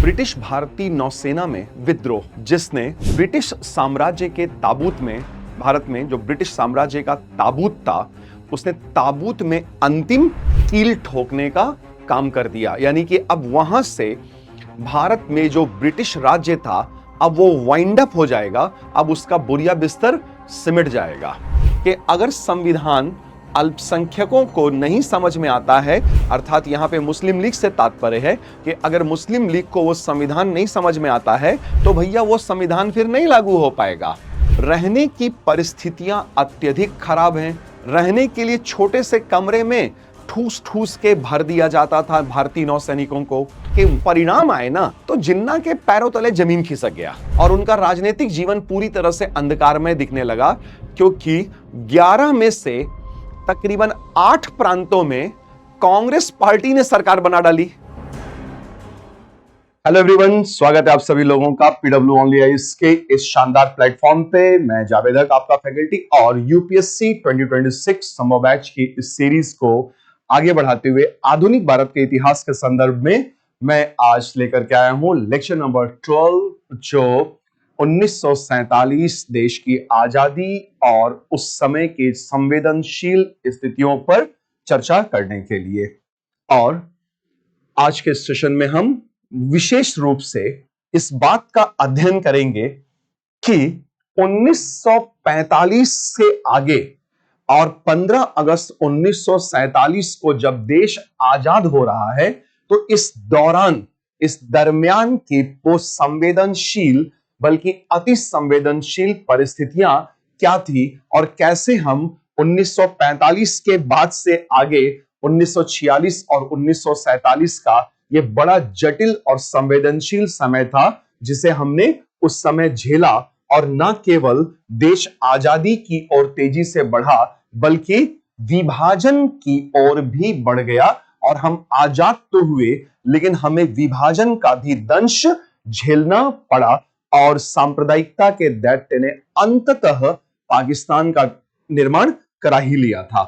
British भारतीय नौसेना में विद्रोह, जिसने ब्रिटिश साम्राज्य के ताबूत में, भारत में जो ब्रिटिश साम्राज्य का ताबूत था, उसने ताबूत में अंतिम कील ठोकने का काम कर दिया। यानी कि अब वहां से भारत में जो ब्रिटिश राज्य था, अब वो वाइंड अप हो जाएगा, अब उसका बुरिया बिस्तर सिमट जाएगा। कि अगर संविधान अल्पसंख्यकों को नहीं समझ में आता है, अर्थात यहां पे मुस्लिम लीग से तात्पर्य है कि अगर मुस्लिम लीग को वो संविधान नहीं समझ में आता है तो भैया वो संविधान फिर नहीं लागू हो पाएगा। रहने की परिस्थितियां अत्यधिक खराब हैं। रहने के लिए छोटे से कमरे में ठूस ठूस के भर दिया जाता था भारतीय नौसैनिकों को। कि परिणाम आए ना तो जिन्ना के पैरों तले जमीन खिसक गया और उनका राजनीतिक जीवन पूरी तरह से अंधकारमय दिखने लगा, क्योंकि 11 में से तकरीबन 8 प्रांतों में कांग्रेस पार्टी ने सरकार बना डाली। हेलो एवरीवन, स्वागत है आप सभी लोगों का पीडब्ल्यू ओनली आईज के इस शानदार प्लेटफॉर्म पे। मैं जावेद हक, आपका फैकल्टी, और यूपीएससी 2026 समर बैच की इस सीरीज को आगे बढ़ाते हुए आधुनिक भारत के इतिहास के संदर्भ में मैं आज लेकर के आया हूं लेक्चर नंबर 12, जो 1947 देश की आजादी और उस समय के संवेदनशील स्थितियों पर चर्चा करने के लिए। और आज के सेशन में हम विशेष रूप से इस बात का अध्ययन करेंगे कि 1945 से आगे और 15 अगस्त 1947 को जब देश आजाद हो रहा है, तो इस दौरान, इस दरमियान की वो संवेदनशील बल्कि अति संवेदनशील परिस्थितियां क्या थी और कैसे हम 1945 के बाद से आगे 1946 और 1947 का ये बड़ा जटिल और संवेदनशील समय था, जिसे हमने उस समय झेला और न केवल देश आजादी की ओर तेजी से बढ़ा बल्कि विभाजन की ओर भी बढ़ गया। और हम आजाद तो हुए, लेकिन हमें विभाजन का भी दंश झेलना पड़ा और सांप्रदायिकता के दैत्य ने अंततः पाकिस्तान का निर्माण करा ही लिया था।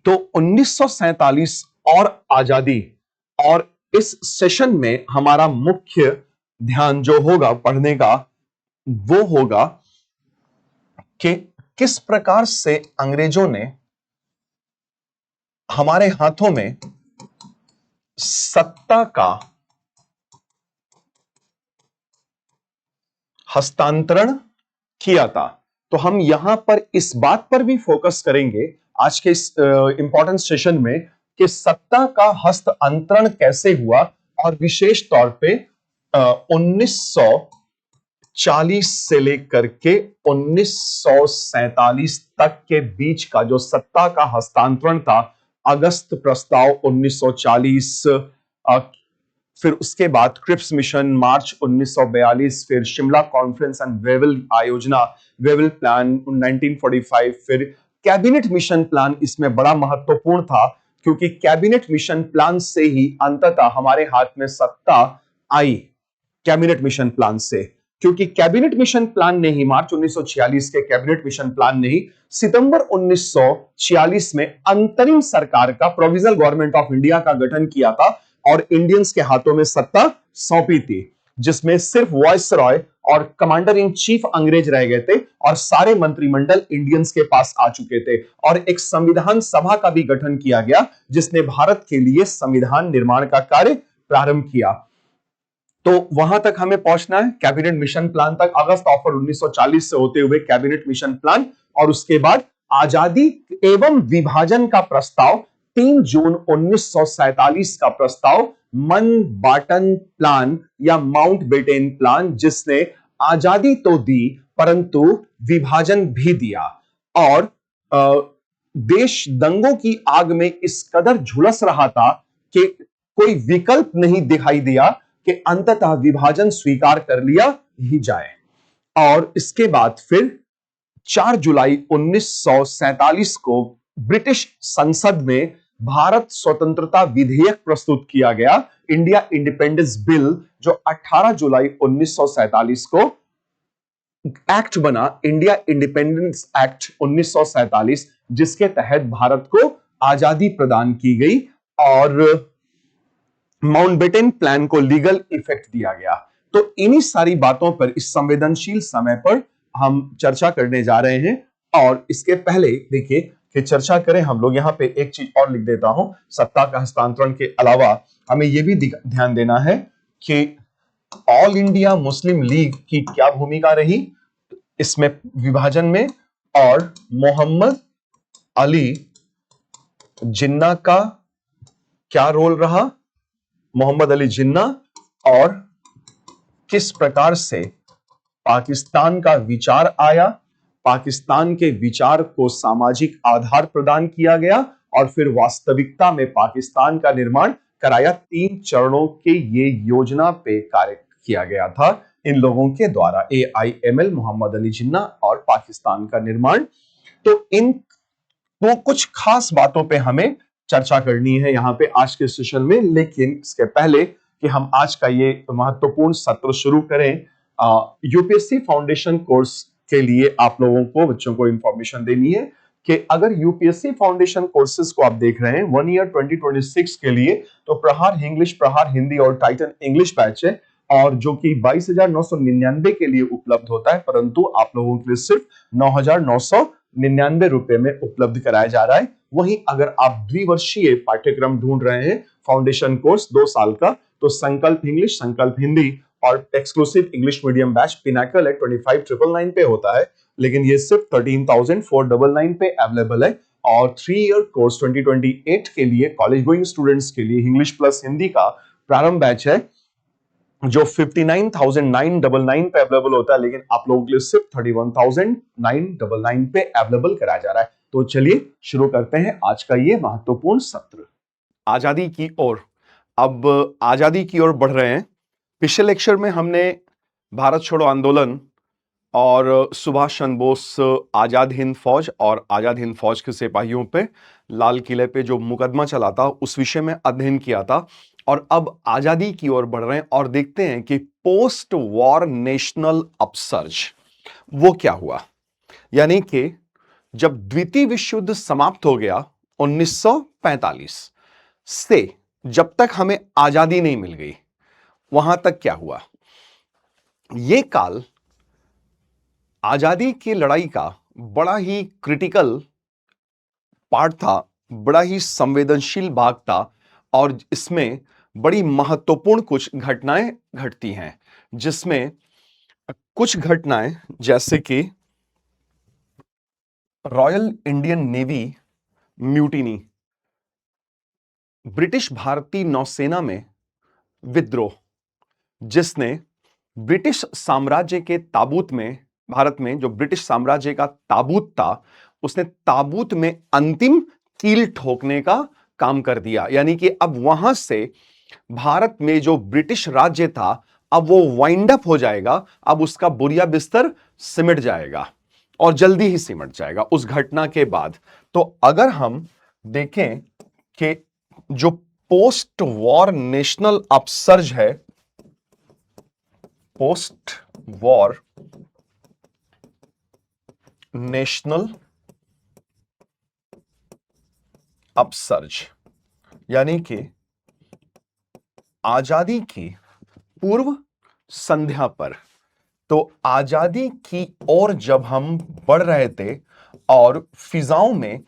तो 1947 और आजादी, और इस सेशन में हमारा मुख्य ध्यान जो होगा पढ़ने का वो होगा कि किस प्रकार से अंग्रेजों ने हमारे हाथों में सत्ता का हस्तांतरण किया था। तो हम यहां पर इस बात पर भी फोकस करेंगे आज के इस इंपॉर्टेंट सेशन में कि सत्ता का हस्तांतरण कैसे हुआ, और विशेष तौर पे 1940 से लेकर के 1947 तक के बीच का जो सत्ता का हस्तांतरण था, अगस्त प्रस्ताव 1940, फिर उसके बाद क्रिप्स मिशन मार्च 1942, फिर शिमला कॉन्फ्रेंस एंड वेवल आयोजना, वेवल प्लान 1945, फिर कैबिनेट मिशन प्लान इसमें बड़ा महत्वपूर्ण था, क्योंकि कैबिनेट मिशन प्लान से ही अंततः हमारे हाथ में सत्ता आई। कैबिनेट मिशन प्लान से, क्योंकि कैबिनेट मिशन प्लान ने ही, मार्च 1946 के कैबिनेट मिशन प्लान ने ही सितंबर 1946 में अंतरिम सरकार का, प्रोविजनल गवर्नमेंट ऑफ इंडिया का गठन किया था और इंडियंस के हाथों में सत्ता सौंपी थी, जिसमें सिर्फ वायसरॉय और कमांडर इन चीफ अंग्रेज रह गए थे और सारे मंत्रिमंडल इंडियंस के पास आ चुके थे। और एक संविधान सभा का भी गठन किया गया, जिसने भारत के लिए संविधान निर्माण का कार्य प्रारंभ किया। तो वहां तक हमें पहुंचना है, कैबिनेट मिशन प्लान तक, अगस्त ऑफर 1940 से होते हुए कैबिनेट मिशन प्लान, और उसके बाद आजादी एवं विभाजन का प्रस्ताव, 3 जून 1947 का प्रस्ताव, माउंटबेटन प्लान या माउंटबेटन प्लान, जिसने आजादी तो दी परंतु विभाजन भी दिया। और देश दंगों की आग में इस कदर झुलस रहा था कि कोई विकल्प नहीं दिखाई दिया कि अंततः विभाजन स्वीकार कर लिया ही जाए। और इसके बाद फिर 4 जुलाई 1947 को ब्रिटिश संसद में भारत स्वतंत्रता विधेयक प्रस्तुत किया गया, इंडिया इंडिपेंडेंस बिल, जो 18 जुलाई 1947 को एक्ट बना, इंडिया इंडिपेंडेंस एक्ट 1947, जिसके तहत भारत को आजादी प्रदान की गई। और माउंटबेटन प्लान को लीगल इफेक्ट दिया गया। तो इन्हीं सारी बातों पर इस संवेदनशील समय पर हम चर्चा करने जा रहे हैं। और इसके पहले देखिए कि चर्चा करें हम लोग, यहां पे एक चीज और लिख देता हूं, सत्ता का हस्तांतरण के अलावा हमें यह भी ध्यान देना है कि ऑल इंडिया मुस्लिम लीग की क्या भूमिका रही इसमें विभाजन में, और मोहम्मद अली जिन्ना का क्या रोल रहा, मोहम्मद अली जिन्ना, और किस प्रकार से पाकिस्तान का विचार आया, पाकिस्तान के विचार को सामाजिक आधार प्रदान किया गया और फिर वास्तविकता में पाकिस्तान का निर्माण कराया। 3 चरणों के ये योजना पे कार्य किया गया था इन लोगों के द्वारा, AIML, मोहम्मद अली जिन्ना और पाकिस्तान का निर्माण। तो इन तो कुछ खास बातों पे हमें चर्चा करनी है यहां पे आज के सेशन में। लेकिन इसके पहले कि हम आज का ये महत्वपूर्ण सत्र शुरू करें, यूपीएससी फाउंडेशन कोर्स के लिए आप लोगों को, बच्चों को इंफॉर्मेशन देनी है कि अगर यूपीएससी फाउंडेशन कोर्सेज को आप देख रहे हैं 1 ईयर 2026 के लिए, तो प्रहार इंग्लिश, प्रहार हिंदी और टाइटन इंग्लिश बैच है, और जो कि 22,999 के लिए उपलब्ध होता है, परंतु आप लोगों के लिए सिर्फ 9,999 रुपए में उपलब्ध कराया जा रहा है। वहीं अगर आप द्विवर्षीय पाठ्यक्रम ढूंढ रहे हैं, फाउंडेशन कोर्स 2 साल का, तो संकल्प इंग्लिश, संकल्प हिंदी और exclusive English medium batch Pinnacle है 25,999 पे होता है, लेकिन ये सिर्फ 13,499 पे अवेलेबल है। और 3 ईयर कोर्स 2028 के लिए कॉलेज गोइंग स्टूडेंट्स के लिए इंग्लिश प्लस हिंदी का प्रारंभ बैच है जो 59,999 पे अवेलेबल होता है, लेकिन आप लोगों के लिए सिर्फ 31,999 पे अवेलेबल कराया जा रहा है। तो चलिए शुरू करते हैं आज का ये महत्वपूर्ण सत्र। आजादी की ओर, अब आजादी की ओर बढ़ रहे हैं। पिछले लेक्चर में हमने भारत छोड़ो आंदोलन और सुभाष चंद्र बोस आजाद हिंद फौज और आजाद हिंद फौज के सिपाहियों पे लाल किले पे जो मुकदमा चला था उस विषय में अध्ययन किया था। और अब आजादी की ओर बढ़ रहे हैं और देखते हैं कि पोस्ट वॉर नेशनल अपसर्ज वो क्या हुआ। यानी कि जब द्वितीय विश्व युद्ध समाप्त हो गया 1945 से जब तक हमें आजादी नहीं मिल गई, वहां तक क्या हुआ। यह काल आजादी की लड़ाई का बड़ा ही क्रिटिकल पार्ट था, बड़ा ही संवेदनशील भाग था, और इसमें बड़ी महत्वपूर्ण कुछ घटनाएं घटती हैं, जिसमें कुछ घटनाएं जैसे कि royal Indian navy mutiny, British भारतीय नौसेना में विद्रोह, जिसने ब्रिटिश साम्राज्य के ताबूत में, भारत में जो ब्रिटिश साम्राज्य का ताबूत था, उसने ताबूत में अंतिम कील ठोकने का काम कर दिया। यानी कि अब वहां से भारत में जो ब्रिटिश राज्य था अब वो वाइंड अप हो जाएगा, अब उसका बुरिया बिस्तर सिमट जाएगा और जल्दी ही सिमट जाएगा उस घटना के बाद। तो अगर हम देखें कि जो पोस्ट वॉर नेशनल अपसर्ज है, पोस्ट वॉर नेशनल अपसर्ज, यानी कि आजादी की पूर्व संध्या पर, तो आजादी की ओर जब हम बढ़ रहे थे और फिजाओं में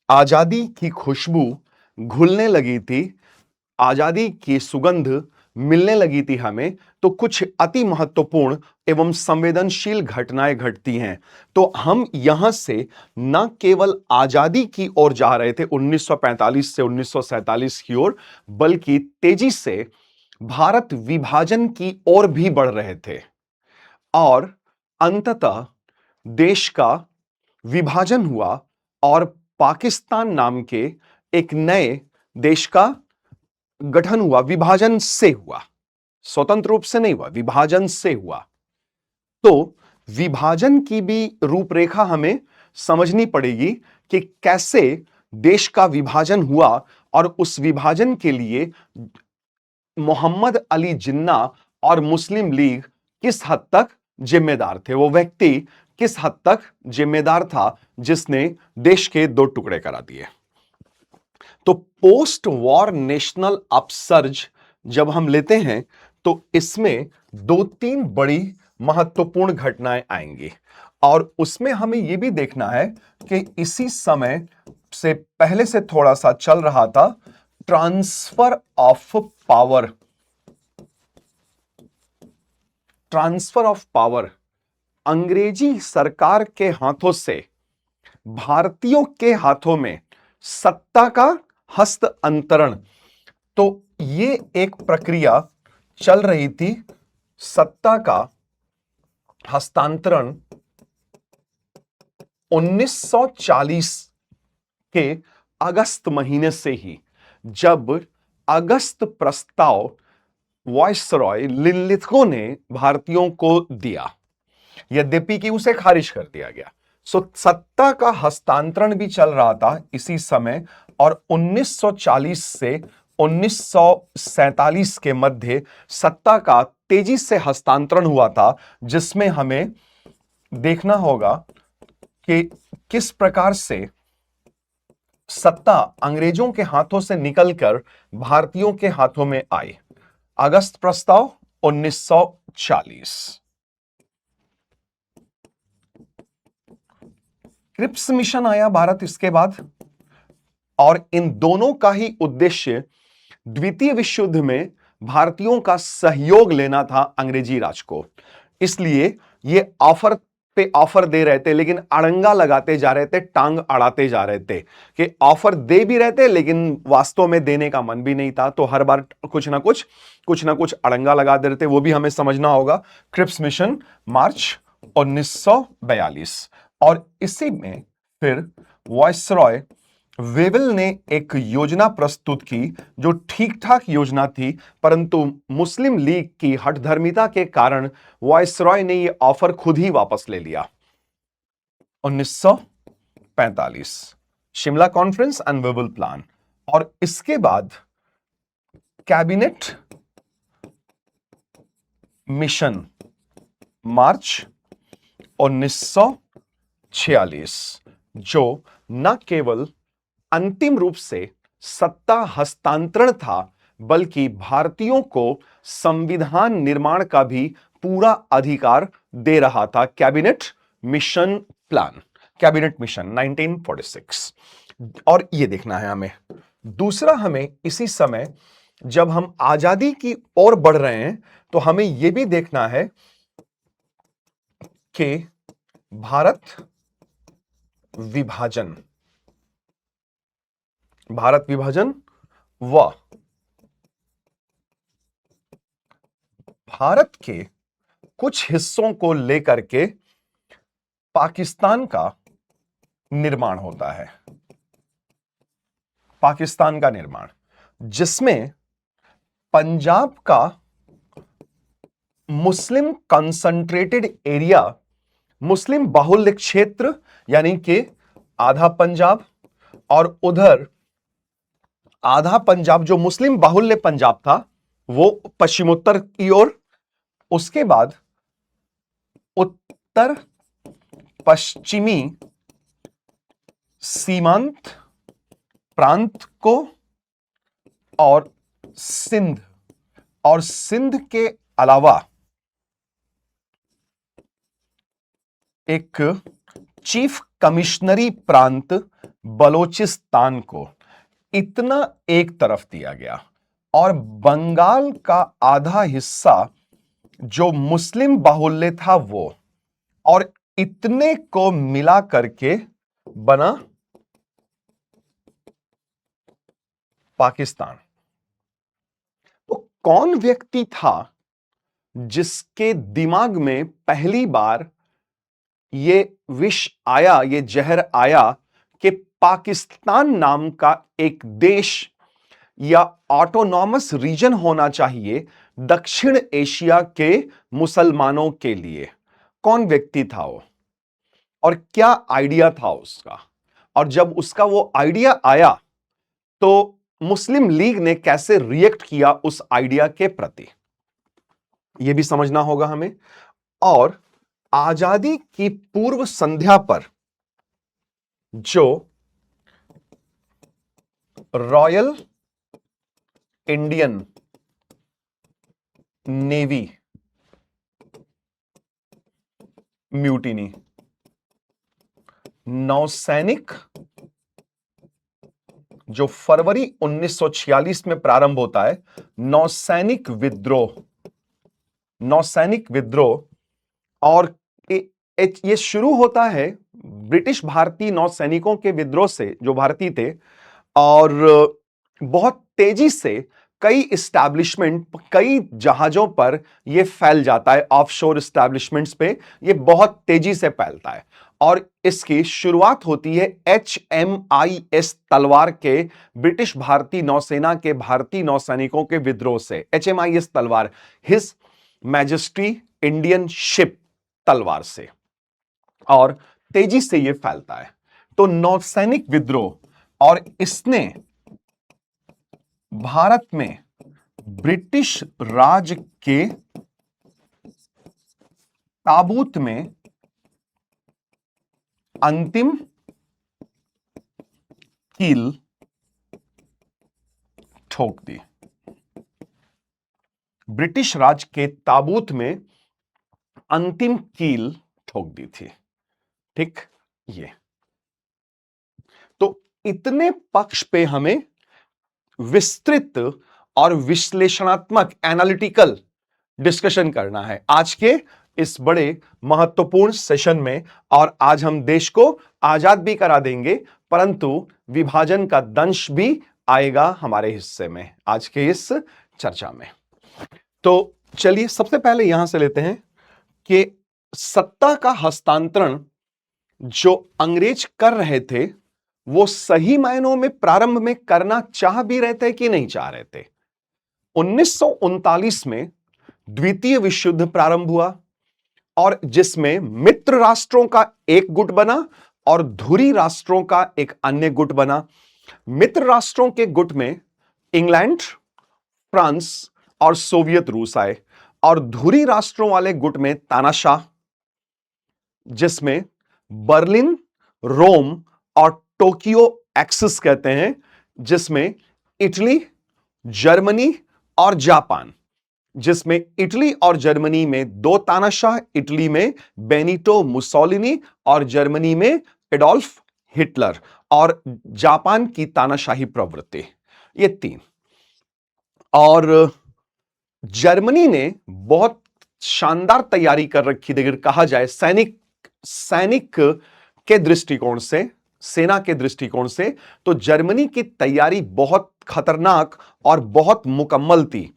आजादी की खुशबू घुलने लगी थी, आजादी की सुगंध मिलने लगी थी हमें, तो कुछ अति महत्वपूर्ण एवं संवेदनशील घटनाएं घटती हैं। तो हम यहां से न केवल आजादी की ओर जा रहे थे 1945 से 1947 की ओर, बल्कि तेजी से भारत विभाजन की ओर भी बढ़ रहे थे। और अंततः देश का विभाजन हुआ और पाकिस्तान नाम के एक नए देश का गठन हुआ। विभाजन से हुआ, स्वतंत्र रूप से नहीं हुआ, विभाजन से हुआ। तो विभाजन की भी रूपरेखा हमें समझनी पड़ेगी कि कैसे देश का विभाजन हुआ और उस विभाजन के लिए मोहम्मद अली जिन्ना और मुस्लिम लीग किस हद तक जिम्मेदार थे, वो व्यक्ति किस हद तक जिम्मेदार था जिसने देश के 2 टुकड़े करा दिए। तो पोस्ट वॉर नेशनल अपसर्ज जब हम लेते हैं तो इसमें 2-3 बड़ी महत्वपूर्ण घटनाएं आएंगी और उसमें हमें यह भी देखना है कि इसी समय से पहले से थोड़ा सा चल रहा था transfer of power. Transfer of power, अंग्रेजी सरकार के हाथों से भारतीयों के हाथों में सत्ता का हस्तांतरण। तो ये एक प्रक्रिया चल रही थी, सत्ता का हस्तांतरण 1940 के अगस्त महीने से ही, जब अगस्त प्रस्ताव वायसरॉय लिनलिथगो ने भारतीयों को दिया, यद्यपि कि उसे खारिज कर दिया गया। सत्ता का हस्तांतरण भी चल रहा था इसी समय और 1940 से 1947 के मध्य सत्ता का तेजी से हस्तांतरण हुआ था, जिसमें हमें देखना होगा कि किस प्रकार से सत्ता अंग्रेजों के हाथों से निकलकर भारतीयों के हाथों में आई। अगस्त प्रस्ताव 1940, क्रिप्स मिशन आया भारत इसके बाद, और इन दोनों का ही उद्देश्य द्वितीय विश्व युद्ध में भारतीयों का सहयोग लेना था अंग्रेजी राज को। इसलिए ये ऑफर पे ऑफर दे रहे थे, लेकिन अड़ंगा लगाते जा रहे थे, टांग अड़ाते जा रहे थे कि ऑफर दे भी रहे थे लेकिन वास्तव में देने का मन भी नहीं था। तो हर बार कुछ ना कुछ अड़ंगा लगा दे रहे थे, वो भी हमें समझना होगा। क्रिप्स मिशन मार्च 1942, और इसी में फिर वायसरॉय वेवल ने एक योजना प्रस्तुत की जो ठीक ठाक योजना थी, परंतु मुस्लिम लीग की हठधर्मिता के कारण वायसरॉय ने यह ऑफर खुद ही वापस ले लिया। 1945 Shimla conference and Wavell plan, और इसके बाद कैबिनेट मिशन मार्च 1946, जो न केवल अंतिम रूप से सत्ता हस्तांतरण था, बल्कि भारतीयों को संविधान निर्माण का भी पूरा अधिकार दे रहा था। Cabinet mission plan, cabinet mission 1946। और यह देखना है हमें। दूसरा, हमें इसी समय जब हम आजादी की ओर बढ़ रहे हैं तो हमें यह भी देखना है कि भारत विभाजन व भारत के कुछ हिस्सों को लेकर के पाकिस्तान का निर्माण होता है। पाकिस्तान का निर्माण, जिसमें पंजाब का मुस्लिम कंसंट्रेटेड एरिया, मुस्लिम बाहुल्य क्षेत्र, यानी कि आधा पंजाब, और उधर आधा पंजाब जो मुस्लिम बाहुल्य पंजाब था वो पश्चिमोत्तर की ओर, उसके बाद उत्तर पश्चिमी सीमांत प्रांत को, और सिंध के अलावा एक चीफ कमिश्नरी प्रांत बलोचिस्तान को, इतना एक तरफ दिया गया। और बंगाल का आधा हिस्सा जो मुस्लिम बाहुल्य था वो, और इतने को मिला करके बना पाकिस्तान। तो कौन व्यक्ति था जिसके दिमाग में पहली बार ये विष आया, ये जहर आया कि पाकिस्तान नाम का एक देश या ऑटोनॉमस रीजन होना चाहिए दक्षिण एशिया के मुसलमानों के लिए? कौन व्यक्ति था वो, और क्या आइडिया था उसका? और जब उसका वो आइडिया आया तो मुस्लिम लीग ने कैसे रिएक्ट किया उस आइडिया के प्रति, यह भी समझना होगा हमें। और आजादी की पूर्व संध्या पर जो रॉयल इंडियन नेवी म्यूटिनी, नौसैनिक जो फरवरी 1946 में प्रारंभ होता है, नौसैनिक विद्रोह, नौसैनिक विद्रोह। और ये शुरू होता है ब्रिटिश भारतीय नौसैनिकों के विद्रोह से, जो भारतीय थे, और बहुत तेजी से कई इस्टेब्लिशमेंट, कई जहाजों पर यह फैल जाता है, ऑफशोर इस्टेब्लिशमेंट्स पे यह बहुत तेजी से फैलता है। और इसकी शुरुआत होती है HMIS तलवार के, ब्रिटिश भारतीय नौसेना के भारतीय नौसैनिकों के विद्रोह से। HMIS तलवार, हिज मैजेस्टी इंडियन शिप तलवार से, और तेजी से यह फैलता है। तो नौसैनिक विद्रोह, और इसने भारत में ब्रिटिश राज के ताबूत में अंतिम कील ठोक दी। ब्रिटिश राज के ताबूत में अंतिम कील ठोक दी थी। ठीक, ये तो इतने पक्ष पे हमें विस्तृत और विश्लेषणात्मक, एनालिटिकल डिस्कशन करना है आज के इस बड़े महत्वपूर्ण सेशन में। और आज हम देश को आजाद भी करा देंगे, परंतु विभाजन का दंश भी आएगा हमारे हिस्से में आज के इस चर्चा में। तो चलिए सबसे पहले यहां से लेते हैं कि सत्ता का हस्तांतरण जो अंग्रेज कर रहे थे, वो सही मायनों में प्रारंभ में करना चाह भी रहे थे कि नहीं चाह रहे थे। 1939 में द्वितीय विश्व युद्ध प्रारंभ हुआ, और जिसमें मित्र राष्ट्रों का एक गुट बना और धुरी राष्ट्रों का एक अन्य गुट बना। मित्र राष्ट्रों के गुट में इंग्लैंड, फ्रांस और सोवियत रूस आए, और धुरी राष्ट्रों वाले गुट में तानाशाह, जिसमें बर्लिन, रोम और टोक्यो एक्सिस कहते हैं, जिसमें इटली, जर्मनी और जापान, जिसमें इटली और जर्मनी में दो तानाशाह, इटली में बेनिटो मुसोलिनी और जर्मनी में एडोल्फ हिटलर, और जापान की तानाशाही प्रवृत्ति, ये तीन। और जर्मनी ने बहुत शानदार तैयारी कर रखी थी, अगर कहा जाए सैनिक के दृष्टिकोण से, सेना के दृष्टिकोण से, तो जर्मनी की तैयारी बहुत खतरनाक और बहुत मुकम्मल थी।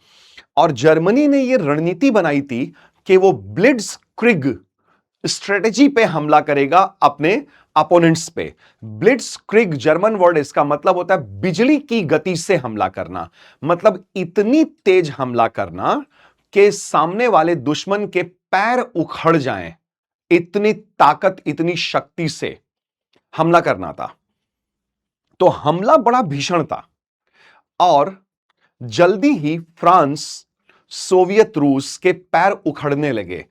और जर्मनी ने यह रणनीति बनाई थी कि वो ब्लिट्जक्रिग स्ट्रेटेजी पे हमला करेगा अपने अपोनेंट्स पे। ब्लिट्जक्रिग जर्मन वर्ड, इसका मतलब होता है बिजली की गति से हमला करना, मतलब इतनी तेज हमला करना कि सामने वाले दुश्मन के पैर उखड़ जाएं, इतनी ताकत, इतनी शक्ति से हमला करना था। तो हमला बड़ा भीषण था, और जल्दी ही फ्रांस, सोवियत रूस के पैर उखड़ने लगे,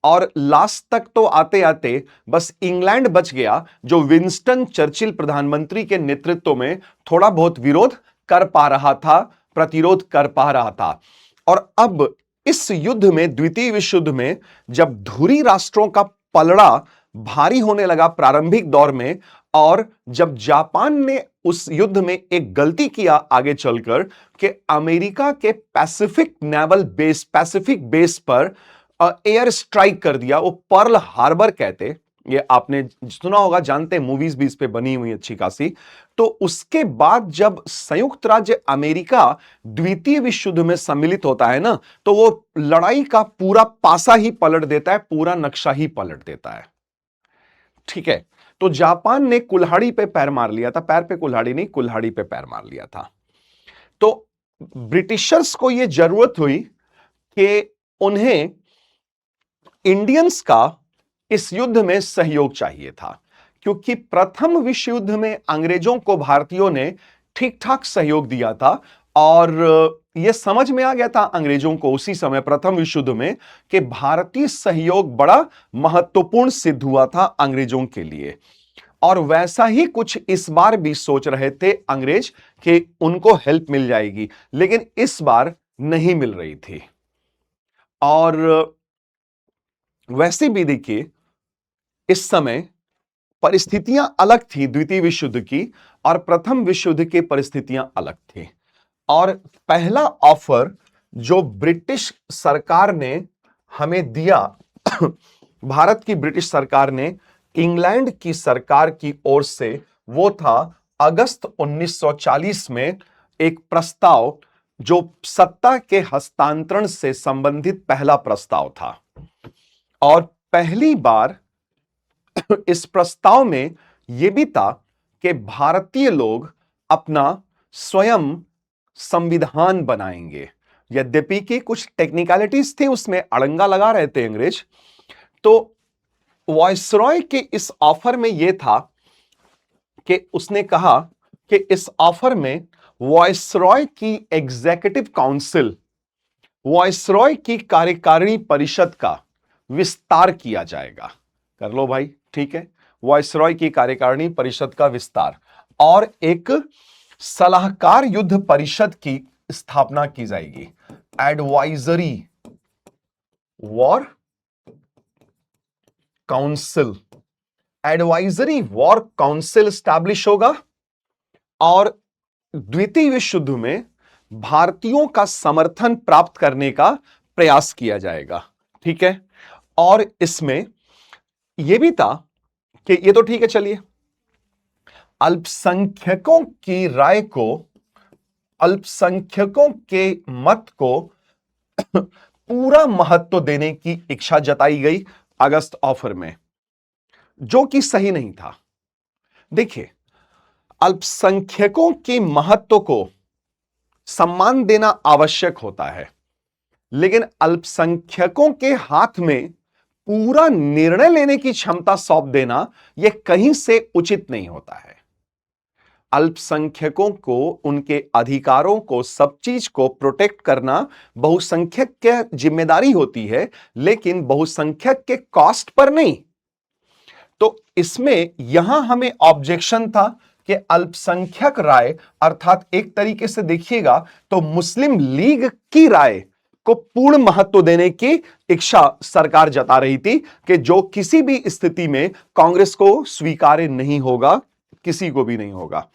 और लास्ट तक तो आते आते बस इंग्लैंड बच गया, जो विंस्टन चर्चिल प्रधानमंत्री के नेतृत्व में थोड़ा बहुत विरोध कर पा रहा था, प्रतिरोध कर पा रहा था। और अब इस युद्ध में, द्वितीय विश्व युद्ध में, जब धुरी राष्ट्रों का पलड़ा भारी होने लगा प्रारंभिक दौर में, और जब जापान ने उस युद्ध में एक गलती किया आगे चलकर कि अमेरिका के Pacific naval base, Pacific base पर एयर स्ट्राइक कर दिया, वो पर्ल हार्बर कहते, ये आपने सुना होगा, जानते, मूवीज भी इस पे बनी हुई अच्छी खासी। तो उसके बाद जब संयुक्त राज्य अमेरिका द्वितीय विश्व युद्ध में सम्मिलित होता है ना, तो वो लड़ाई का पूरा पासा ही पलट देता है, पूरा नक्शा ही पलट देता है। ठीक है, तो जापान ने कुल्हाड़ी पे पैर मार लिया था, पैर पे कुल्हाड़ी नहीं, कुल्हाड़ी पे पैर मार लिया था। तो ब्रिटिशर्स को यह जरूरत हुई कि उन्हें इंडियंस का इस युद्ध में सहयोग चाहिए था, क्योंकि प्रथम विश्व युद्ध में अंग्रेजों को भारतीयों ने ठीक ठाक सहयोग दिया था, और यह समझ में आ गया था अंग्रेजों को उसी समय प्रथम विश्व युद्ध में कि भारतीय सहयोग बड़ा महत्वपूर्ण सिद्ध हुआ था अंग्रेजों के लिए। और वैसा ही कुछ इस बार भी सोच रहे थे अंग्रेज कि उनको हेल्प मिल जाएगी, लेकिन इस बार नहीं मिल रही थी। और वैसे भी देखिए इस समय परिस्थितियां अलग थी द्वितीय विश्व युद्ध की और प्रथम विश्व युद्ध की परिस्थितियां अलग थी। और पहला ऑफर जो ब्रिटिश सरकार ने हमें दिया भारत की ब्रिटिश सरकार ने इंग्लैंड की सरकार की ओर से, वो था अगस्त 1940 में एक प्रस्ताव जो सत्ता के हस्तांतरण से संबंधित पहला प्रस्ताव था। और पहली बार इस प्रस्ताव में यह भी था कि भारतीय लोग अपना स्वयं संविधान बनाएंगे। यद्यपि कि कुछ टेक्निकलिटीज थे, उसमें अड़ंगा लगा रहे थे अंग्रेज। तो वायसरॉय के इस ऑफर में यह था कि उसने कहा कि इस ऑफर में वायसरॉय की एग्जीक्यूटिव काउंसिल, वायसरॉय की कार्यकारिणी परिषद का विस्तार किया जाएगा। कर लो भाई, ठीक है, वायसरॉय की कार्यकारिणी परिषद का विस्तार और एक सलाहकार युद्ध परिषद की स्थापना की जाएगी। Advisory war council, advisory war council establish होगा और द्वितीय विश्व युद्ध में भारतीयों का समर्थन प्राप्त करने का प्रयास किया जाएगा। ठीक है, और इसमें यह भी था कि ये तो ठीक है, चलिए, अल्पसंख्यकों की राय को, अल्पसंख्यकों के मत को पूरा महत्व देने की इच्छा जताई गई अगस्त ऑफर में, जो कि सही नहीं था। देखिए, अल्पसंख्यकों के महत्व को सम्मान देना आवश्यक होता है, लेकिन अल्पसंख्यकों के हाथ में पूरा निर्णय लेने की क्षमता सौंप देना यह कहीं से उचित नहीं होता है। अल्पसंख्यकों को उनके अधिकारों को, सब चीज को प्रोटेक्ट करना बहुसंख्यक की जिम्मेदारी होती है, लेकिन बहुसंख्यक के कॉस्ट पर नहीं। तो इसमें यहां हमें ऑब्जेक्शन था कि अल्पसंख्यक राय, अर्थात एक तरीके से देखिएगा तो मुस्लिम लीग की राय को पूर्ण महत्व देने की इच्छा सरकार जता रही थी कि जो किसी भी स्थिति में कांग्रेस को स्वीकार्य नहीं होगा, किसी को भी नहीं होगा।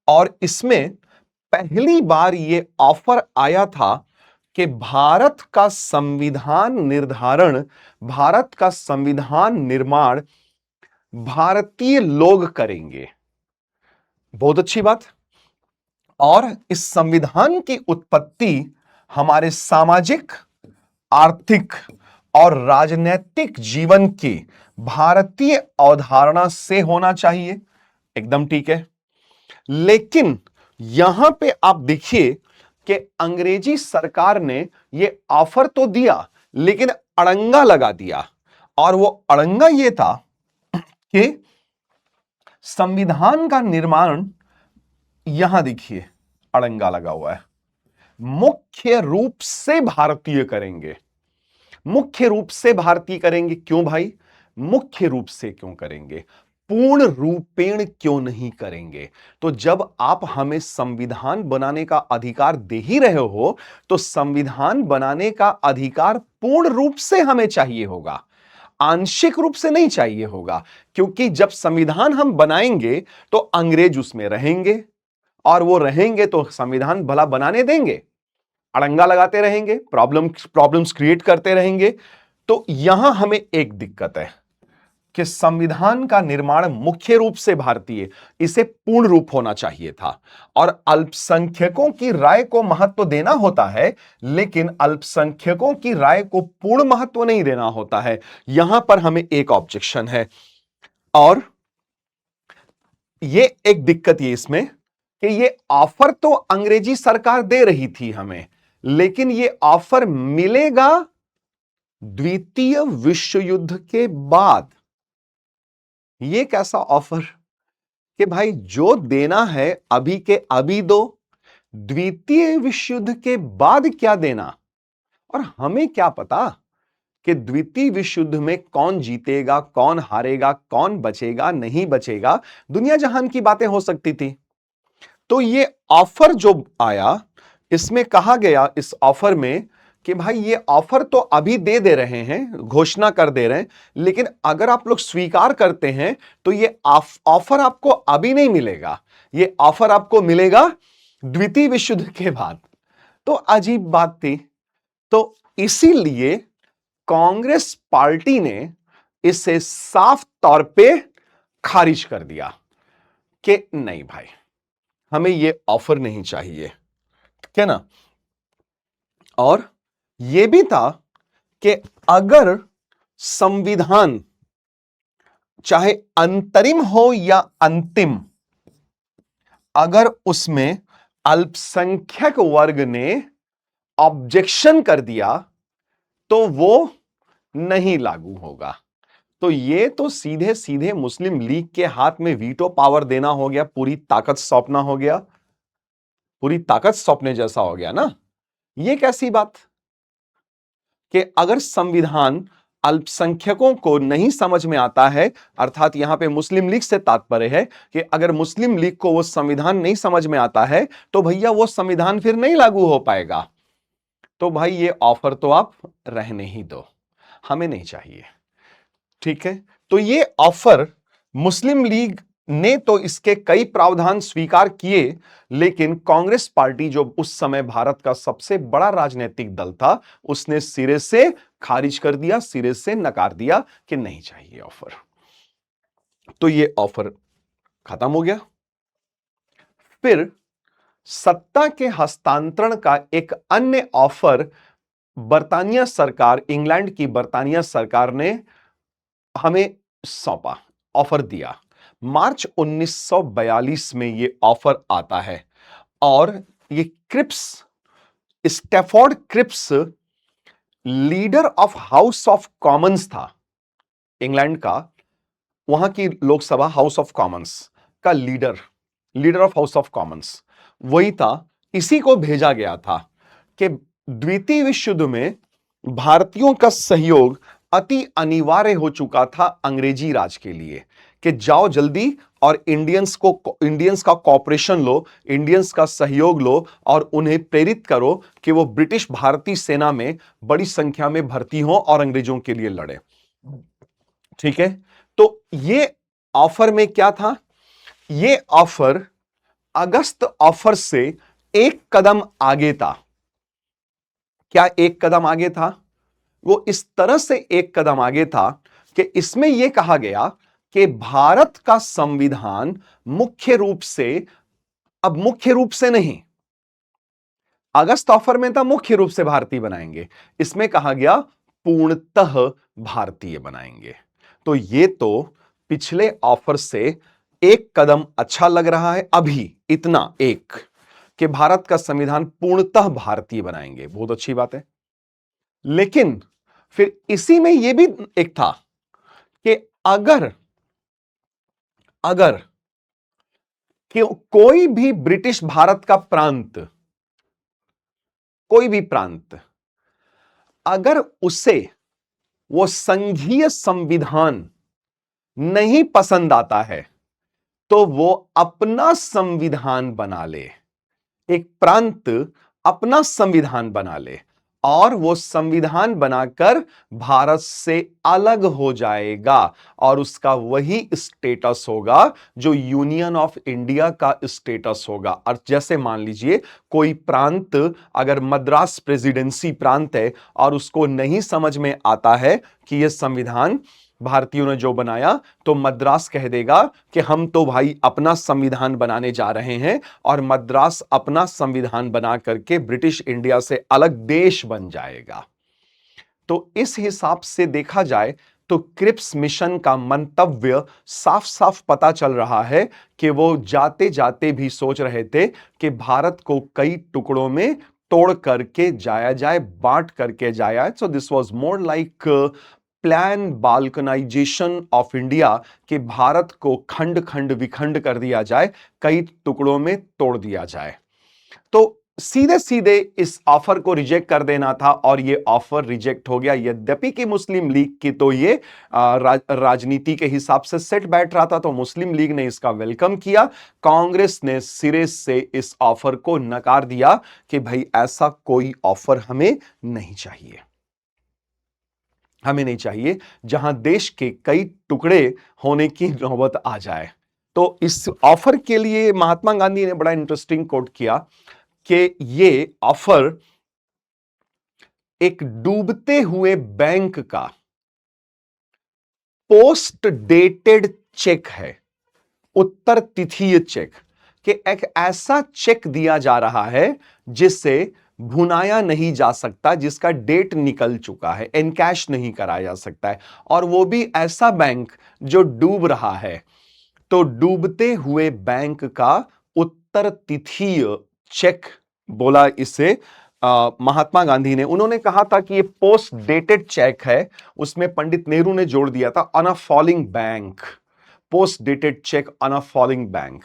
और इसमें पहली बार यह ऑफर आया था कि भारत का संविधान निर्धारण, भारत का संविधान निर्माण भारतीय लोग करेंगे। बहुत अच्छी बात। और इस संविधान की उत्पत्ति हमारे सामाजिक, आर्थिक और राजनीतिक जीवन की भारतीय अवधारणा से होना चाहिए। एकदम ठीक है, लेकिन यहां पे आप देखिए कि अंग्रेजी सरकार ने यह ऑफर तो दिया, लेकिन अड़ंगा लगा दिया। और वो अड़ंगा यह था कि संविधान का निर्माण, यहां देखिए अड़ंगा लगा हुआ है, मुख्य रूप से भारतीय करेंगे। मुख्य रूप से भारतीय करेंगे। क्यों भाई, मुख्य रूप से क्यों करेंगे, पूर्ण रूपेण क्यों नहीं करेंगे? तो जब आप हमें संविधान बनाने का अधिकार दे ही रहे हो, तो संविधान बनाने का अधिकार पूर्ण रूप से हमें चाहिए होगा, आंशिक रूप से नहीं चाहिए होगा। क्योंकि जब संविधान हम बनाएंगे तो अंग्रेज उसमें रहेंगे, और वो रहेंगे तो संविधान भला बनाने देंगे? अड़ंगा लगाते रहेंगे, प्रॉब्लम्स क्रिएट करते रहेंगे। तो यहां हमें एक दिक्कत है कि संविधान का निर्माण मुख्य रूप से भारतीय, इसे पूर्ण रूप होना चाहिए था। और अल्पसंख्यकों की राय को महत्व देना होता है, लेकिन अल्पसंख्यकों की राय को पूर्ण महत्व नहीं देना होता है। यहां पर हमें एक ऑब्जेक्शन है। और यह एक दिक्कत ये इसमें कि ये ऑफर तो अंग्रेजी सरकार दे रही थी हमें, लेकिन ये ऑफर मिलेगा द्वितीय विश्व युद्ध के बाद। ये कैसा ऑफर कि भाई जो देना है अभी के अभी दो, द्वितीय विश्व युद्ध के बाद क्या देना? और हमें क्या पता कि द्वितीय विश्व युद्ध में कौन जीतेगा, कौन हारेगा, कौन बचेगा, नहीं बचेगा, दुनिया जहान की बातें हो सकती थी। तो ये ऑफर जो आया, इसमें कहा गया, इस ऑफर में कि भाई ये ऑफर तो अभी दे रहे हैं, घोषणा कर दे रहे हैं, लेकिन अगर आप लोग स्वीकार करते हैं तो ये ऑफर आपको अभी नहीं मिलेगा, ये ऑफर आपको मिलेगा द्वितीय विश्व युद्ध के बाद। तो अजीब बात थी। तो इसीलिए कांग्रेस पार्टी ने इसे साफ तौर पे खारिज कर दिया कि नहीं भाई, हमें ये ऑफर नहीं चाहिए, क्या ना। और यह भी था कि अगर संविधान चाहे अंतरिम हो या अंतिम, अगर उसमें अल्पसंख्यक वर्ग ने ऑब्जेक्शन कर दिया तो वो नहीं लागू होगा। तो ये तो सीधे सीधे मुस्लिम लीग के हाथ में वीटो पावर देना हो गया, पूरी ताकत सौंपना हो गया, पूरी ताकत सौंपने जैसा हो गया ना। ये कैसी बात कि अगर संविधान अल्पसंख्यकों को नहीं समझ में आता है, अर्थात यहां पे मुस्लिम लीग से तात्पर्य है कि अगर मुस्लिम लीग को वो संविधान नहीं समझ में आता है तो भैया वो संविधान फिर नहीं लागू हो पाएगा। तो भाई ये ऑफर तो आप रहने ही दो, हमें नहीं चाहिए, ठीक है। तो ये ऑफर मुस्लिम लीग ने तो इसके कई प्रावधान स्वीकार किए, लेकिन कांग्रेस पार्टी जो उस समय भारत का सबसे बड़ा राजनीतिक दल था, उसने सिरे से खारिज कर दिया, सिरे से नकार दिया कि नहीं चाहिए ऑफर। तो ये ऑफर खत्म हो गया। फिर सत्ता के हस्तांतरण का एक अन्य ऑफर बर्तानिया सरकार, इंग्लैंड की बर्तानिया सरकार ने हमें सौंपा, ऑफर दिया। मार्च 1942 में यह ऑफर आता है और ये Cripps, Stafford Cripps leader of House of Commons था, इंग्लैंड का, वहां की लोकसभा हाउस ऑफ कॉमन्स का leader of House of Commons वही था। इसी को भेजा गया था कि द्वितीय विश्व युद्ध में भारतीयों का सहयोग अति अनिवार्य हो चुका था अंग्रेजी राज के लिए, कि जाओ जल्दी और इंडियंस का कॉपरेशन लो, इंडियंस का सहयोग लो और उन्हें प्रेरित करो कि वो ब्रिटिश भारतीय सेना में बड़ी संख्या में भर्ती हो और अंग्रेजों के लिए लड़े, ठीक है। तो ये ऑफर में क्या था, ये ऑफर अगस्त ऑफर से एक कदम आगे था। क्या एक कदम आगे था? वो इस तरह से एक कदम आगे था कि इसमें यह कहा गया कि भारत का संविधान मुख्य रूप से नहीं, अगस्त ऑफर में था मुख्य रूप से भारतीय बनाएंगे, इसमें कहा गया पूर्णतः भारतीय बनाएंगे। तो ये तो पिछले ऑफर से एक कदम अच्छा लग रहा है, अभी इतना एक कि भारत का संविधान पूर्णतः भारतीय बनाएंगे, बहुत अच्छी बात है। लेकिन फिर इसी में यह भी एक था कि अगर कि कोई भी ब्रिटिश भारत का प्रांत, कोई भी प्रांत, अगर उसे वो संघीय संविधान नहीं पसंद आता है तो वो अपना संविधान बना ले, एक प्रांत अपना संविधान बना ले और वो संविधान बनाकर भारत से अलग हो जाएगा और उसका वही स्टेटस होगा जो यूनियन ऑफ इंडिया का स्टेटस होगा। और जैसे मान लीजिए कोई प्रांत, अगर मद्रास प्रेसिडेंसी प्रांत है और उसको नहीं समझ में आता है कि यह संविधान भारतीयों ने जो बनाया, तो मद्रास कह देगा कि हम तो भाई अपना संविधान बनाने जा रहे हैं और मद्रास अपना संविधान बना करके ब्रिटिश इंडिया से अलग देश बन जाएगा। तो इस हिसाब से देखा जाए तो क्रिप्स मिशन का मंतव्य साफ साफ पता चल रहा है कि वो जाते जाते भी सोच रहे थे कि भारत को कई टुकड़ों में तोड़ करके जाया जाए, बांट करके जाया। So this was more like plan balkanization of India, कि भारत को खंड खंड विखंड कर दिया जाए, कई टुकड़ों में तोड़ दिया जाए। तो सीधे सीधे इस ऑफर को रिजेक्ट कर देना था और ये ऑफर रिजेक्ट हो गया। यद्यपि कि मुस्लिम लीग की तो ये राजनीति के हिसाब से सेट बैठ रहा था, तो मुस्लिम लीग ने इसका वेलकम किया। कांग्रेस ने सिरे से इस ऑफर को नकार दिया कि भाई ऐसा कोई ऑफर हमें नहीं चाहिए, हमें नहीं चाहिए जहां देश के कई टुकड़े होने की नौबत आ जाए। तो इस ऑफर के लिए महात्मा गांधी ने बड़ा इंटरेस्टिंग कोट किया कि ये ऑफर एक डूबते हुए बैंक का पोस्ट डेटेड चेक है, उत्तर तिथीय चेक, कि एक ऐसा चेक दिया जा रहा है जिससे भुनाया नहीं जा सकता, जिसका डेट निकल चुका है, एनकैश नहीं कराया जा सकता है, और वो भी ऐसा बैंक जो डूब रहा है। तो डूबते हुए बैंक का उत्तर तिथीय चेक बोला इसे महात्मा गांधी ने। उन्होंने कहा था कि ये पोस्ट डेटेड चेक है, उसमें पंडित नेहरू ने जोड़ दिया था on a falling bank, post dated cheque on a falling bank.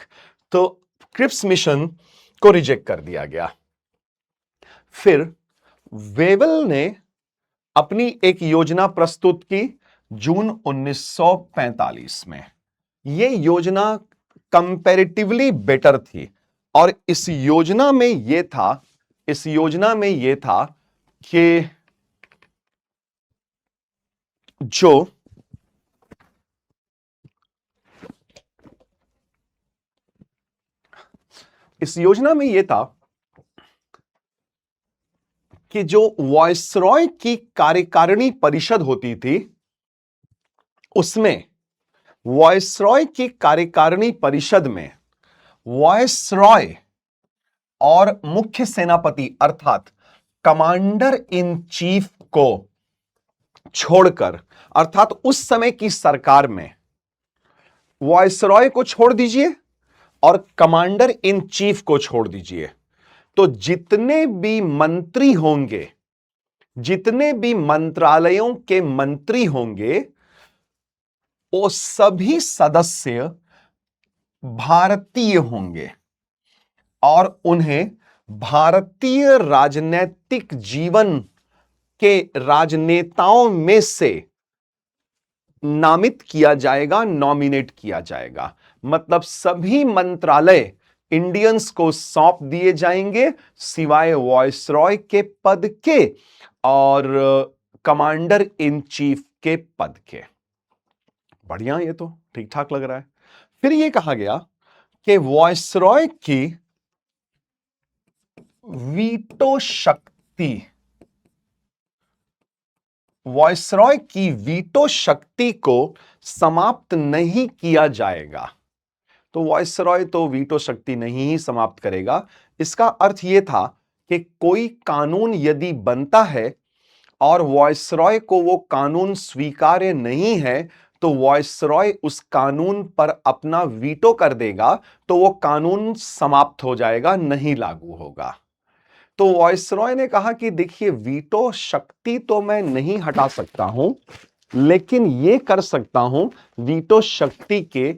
तो क्रिप्स मिशन को रिजेक्ट कर दिया गया। फिर वेवल ने अपनी एक योजना प्रस्तुत की जून 1945 में। यह योजना कंपैरेटिवली बेटर थी, और इस योजना में यह था कि जो इस योजना में यह था कि जो वॉयसरॉय की कार्यकारिणी परिषद होती थी, उसमें वॉयसरॉय की कार्यकारिणी परिषद में वॉयसरॉय और मुख्य सेनापति अर्थात कमांडर इन चीफ को छोड़कर, अर्थात उस समय की सरकार में वॉयसरॉय को छोड़ दीजिए और कमांडर इन चीफ को छोड़ दीजिए, तो जितने भी मंत्री होंगे, जितने भी मंत्रालयों के मंत्री होंगे, वो सभी सदस्य भारतीय होंगे और उन्हें भारतीय राजनीतिक जीवन के राजनेताओं में से नामित किया जाएगा, नॉमिनेट किया जाएगा। मतलब सभी मंत्रालय इंडियंस को सौंप दिए जाएंगे सिवाय वॉयसरॉय के पद के और कमांडर इन चीफ के पद के। बढ़िया, ये तो ठीक ठाक लग रहा है। फिर यह कहा गया कि वॉयसरॉय की वीटो शक्ति, वॉयसरॉय की वीटो शक्ति को समाप्त नहीं किया जाएगा। तो वॉयसरॉय तो वीटो शक्ति नहीं ही समाप्त करेगा। इसका अर्थ यह था कि कोई कानून यदि बनता है और वॉयसरॉय को वो कानून स्वीकार्य नहीं है, तो वॉयसरॉय उस कानून पर अपना वीटो कर देगा, तो वो कानून समाप्त हो जाएगा, नहीं लागू होगा। तो वॉयसरॉय ने कहा कि देखिए, वीटो शक्ति तो मैं नहीं हटा सकता हूं, लेकिन यह कर सकता हूं, वीटो शक्ति के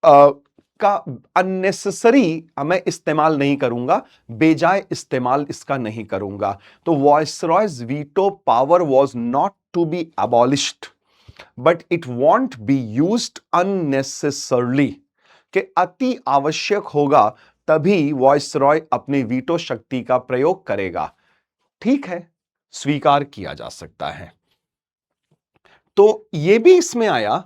का अननेसेसरी मैं इस्तेमाल नहीं करूंगा, बेजाय इस्तेमाल इसका नहीं करूंगा। तो viceroy's veto power was not to be abolished, but it won't be used unnecessarily, कि अति आवश्यक होगा तभी वॉयसरॉय अपनी वीटो शक्ति का प्रयोग करेगा। ठीक है, स्वीकार किया जा सकता है। तो यह भी इसमें आया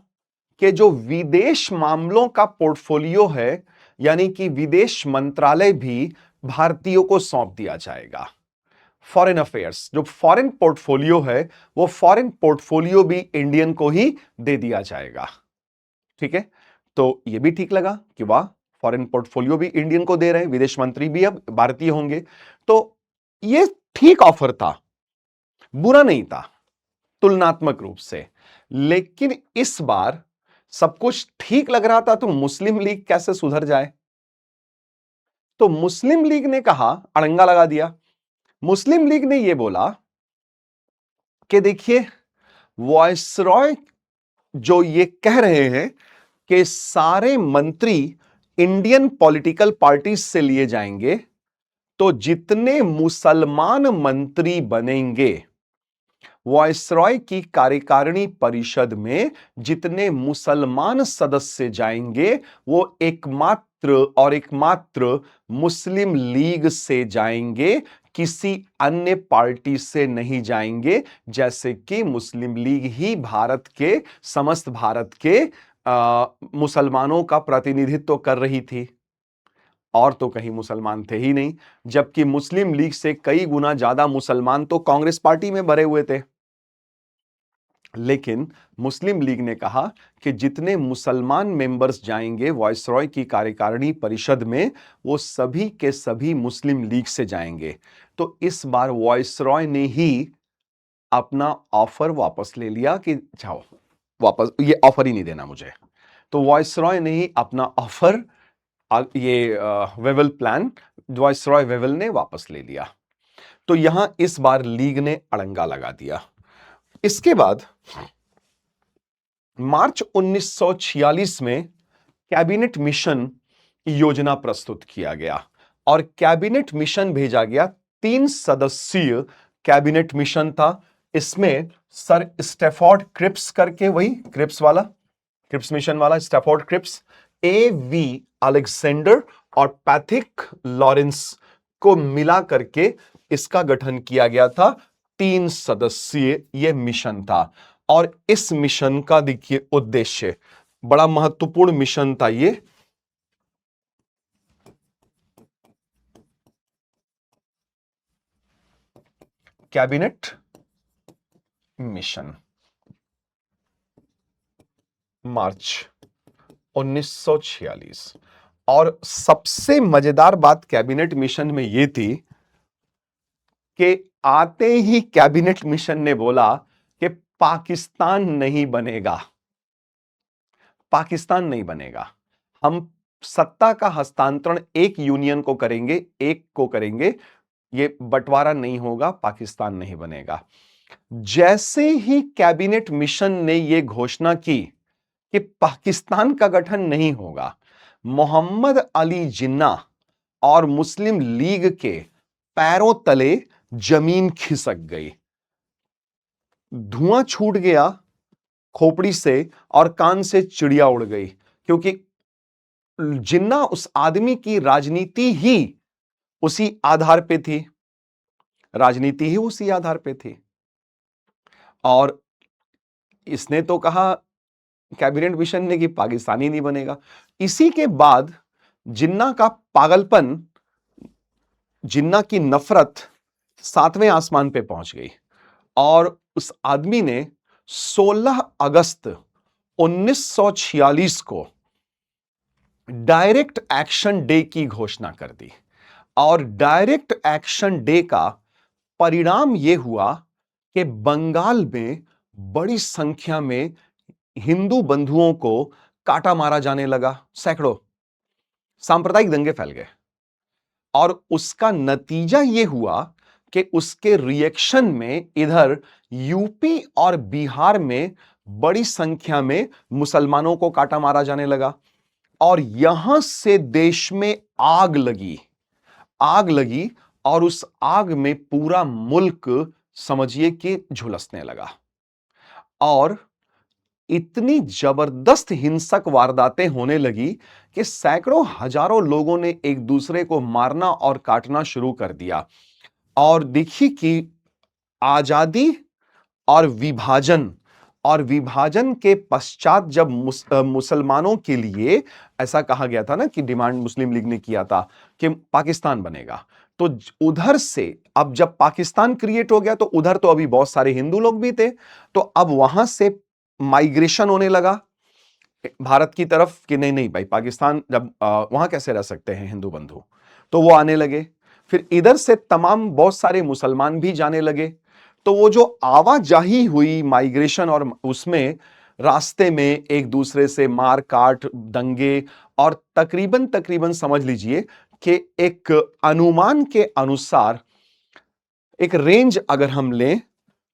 कि जो विदेश मामलों का पोर्टफोलियो है, यानी कि विदेश मंत्रालय भी भारतीयों को सौंप दिया जाएगा। फॉरेन अफेयर्स, जो फॉरेन पोर्टफोलियो है, वो फॉरेन पोर्टफोलियो भी इंडियन को ही दे दिया जाएगा। ठीक है, तो यह भी ठीक लगा कि वाह, फॉरेन पोर्टफोलियो भी इंडियन को दे रहे हैं, विदेश मंत्री भी अब भारतीय होंगे। तो यह ठीक ऑफर था, बुरा नहीं था तुलनात्मक रूप से। लेकिन इस बार सब कुछ ठीक लग रहा था, तो मुस्लिम लीग कैसे सुधर जाए? तो मुस्लिम लीग ने कहा, अड़ंगा लगा दिया। मुस्लिम लीग ने यह बोला कि देखिए, वॉयसरॉय जो ये कह रहे हैं कि सारे मंत्री इंडियन पॉलिटिकल पार्टीज से लिए जाएंगे, तो जितने मुसलमान मंत्री बनेंगे, वायसरॉय की कार्यकारिणी परिषद में जितने मुसलमान सदस्य जाएंगे, वो एकमात्र मुस्लिम लीग से जाएंगे, किसी अन्य पार्टी से नहीं जाएंगे। जैसे कि मुस्लिम लीग ही समस्त भारत के मुसलमानों का प्रतिनिधित्व कर रही थी, और तो कहीं मुसलमान थे ही नहीं। जबकि मुस्लिम लीग से कई गुना ज्यादा मुसलमान तो कांग्रेस पार्टी में भरे हुए थे। लेकिन मुस्लिम लीग ने कहा कि जितने मुसलमान मेंबर्स जाएंगे वायसरॉय की कार्यकारिणी परिषद में, वो सभी के सभी मुस्लिम लीग से जाएंगे। तो इस बार वायसरॉय ने ही अपना ऑफर वापस ले लिया कि जाओ वापस, ये ऑफर ही नहीं देना मुझे। तो वायसरॉय ने ही अपना ऑफर, ये वेवल प्लान वायसरॉय वेवल ने वापस ले लिया। तो यहां इस बार लीग ने अड़ंगा लगा दिया। इसके बाद मार्च 1946 में कैबिनेट मिशन योजना प्रस्तुत किया गया और कैबिनेट मिशन भेजा गया। 3 सदस्यीय कैबिनेट मिशन था। इसमें सर स्टैफोर्ड क्रिप्स करके, वही क्रिप्स मिशन वाला स्टैफोर्ड क्रिप्स, A.V. अलेक्जेंडर और पैथिक लॉरेंस को मिला करके इसका गठन किया गया था। 3 सदस्यीय यह मिशन था और इस मिशन का देखिए उद्देश्य, बड़ा महत्वपूर्ण मिशन था ये। कैबिनेट मिशन, मार्च 1946। और सबसे मजेदार बात कैबिनेट मिशन में यह थी कि आते ही कैबिनेट मिशन ने बोला कि पाकिस्तान नहीं बनेगा, पाकिस्तान नहीं बनेगा। हम सत्ता का हस्तांतरण एक यूनियन को करेंगे, एक को करेंगे, ये बंटवारा नहीं होगा, पाकिस्तान नहीं बनेगा। जैसे ही कैबिनेट मिशन ने यह घोषणा की कि पाकिस्तान का गठन नहीं होगा, मोहम्मद अली जिन्ना और मुस्लिम लीग के पैरों तले जमीन खिसक गई। धुआं छूट गया खोपड़ी से और कान से चिड़िया उड़ गई, क्योंकि जिन्ना उस आदमी की राजनीति ही उसी आधार पे थी, राजनीति ही उसी आधार पे थी। और इसने तो कहा कैबिनेट मिशन ने कि पाकिस्तानी नहीं बनेगा। इसी के बाद जिन्ना का पागलपन, जिन्ना की नफरत 7वें आसमान पे पहुंच गई और उस आदमी ने 16 अगस्त 1946 को डायरेक्ट एक्शन डे की घोषणा कर दी। और डायरेक्ट एक्शन डे का परिणाम यह हुआ कि बंगाल में बड़ी संख्या में हिंदू बंधुओं को काटा मारा जाने लगा। सैकड़ों सांप्रदायिक दंगे फैल गए और उसका नतीजा यह हुआ कि उसके रिएक्शन में इधर यूपी और बिहार में बड़ी संख्या में मुसलमानों को काटा मारा जाने लगा और यहां से देश में आग लगी और उस आग में पूरा मुल्क समझिए कि झुलसने लगा। और इतनी जबरदस्त हिंसक वारदातें होने लगी कि सैकड़ों हजारों लोगों ने एक दूसरे को मारना और काटना शुरू कर दिया। और देखिए कि आजादी और विभाजन के पश्चात जब मुसलमानों के लिए ऐसा कहा गया था ना कि डिमांड मुस्लिम लीग ने किया था कि पाकिस्तान बनेगा, तो उधर से अब जब पाकिस्तान क्रिएट हो गया तो उधर तो अभी बहुत सारे हिंदू लोग भी थे, तो अब वहां से माइग्रेशन होने लगा भारत की तरफ कि नहीं नहीं भाई, पाकिस्तान जब वहां कैसे रह सकते हैं हिंदू बंधु, तो वो आने लगे। फिर इधर से तमाम बहुत सारे मुसलमान भी जाने लगे। तो वो जो आवाजाही हुई माइग्रेशन, और उसमें रास्ते में एक दूसरे से मार काट, दंगे, और तकरीबन समझ लीजिए कि एक अनुमान के अनुसार एक रेंज अगर हम लें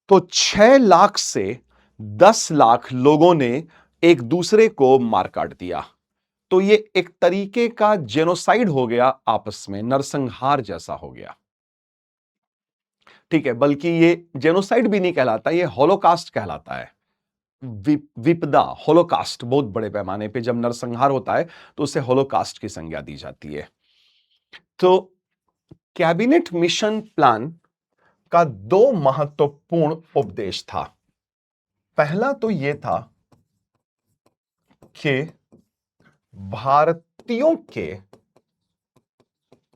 तो 6 लाख से 10 लाख लोगों ने एक दूसरे को मार काट दिया। तो ये एक तरीके का जेनोसाइड हो गया, आपस में नरसंहार जैसा हो गया। ठीक है, बल्कि ये जेनोसाइड भी नहीं कहलाता, ये हॉलोकास्ट कहलाता है। विपदा, होलोकास्ट, बहुत बड़े पैमाने पे जब नरसंहार होता है तो उसे होलोकास्ट की संज्ञा दी जाती है। तो कैबिनेट मिशन प्लान का दो महत्वपूर्ण उपदेश था। पहला तो यह था कि भारतीयों के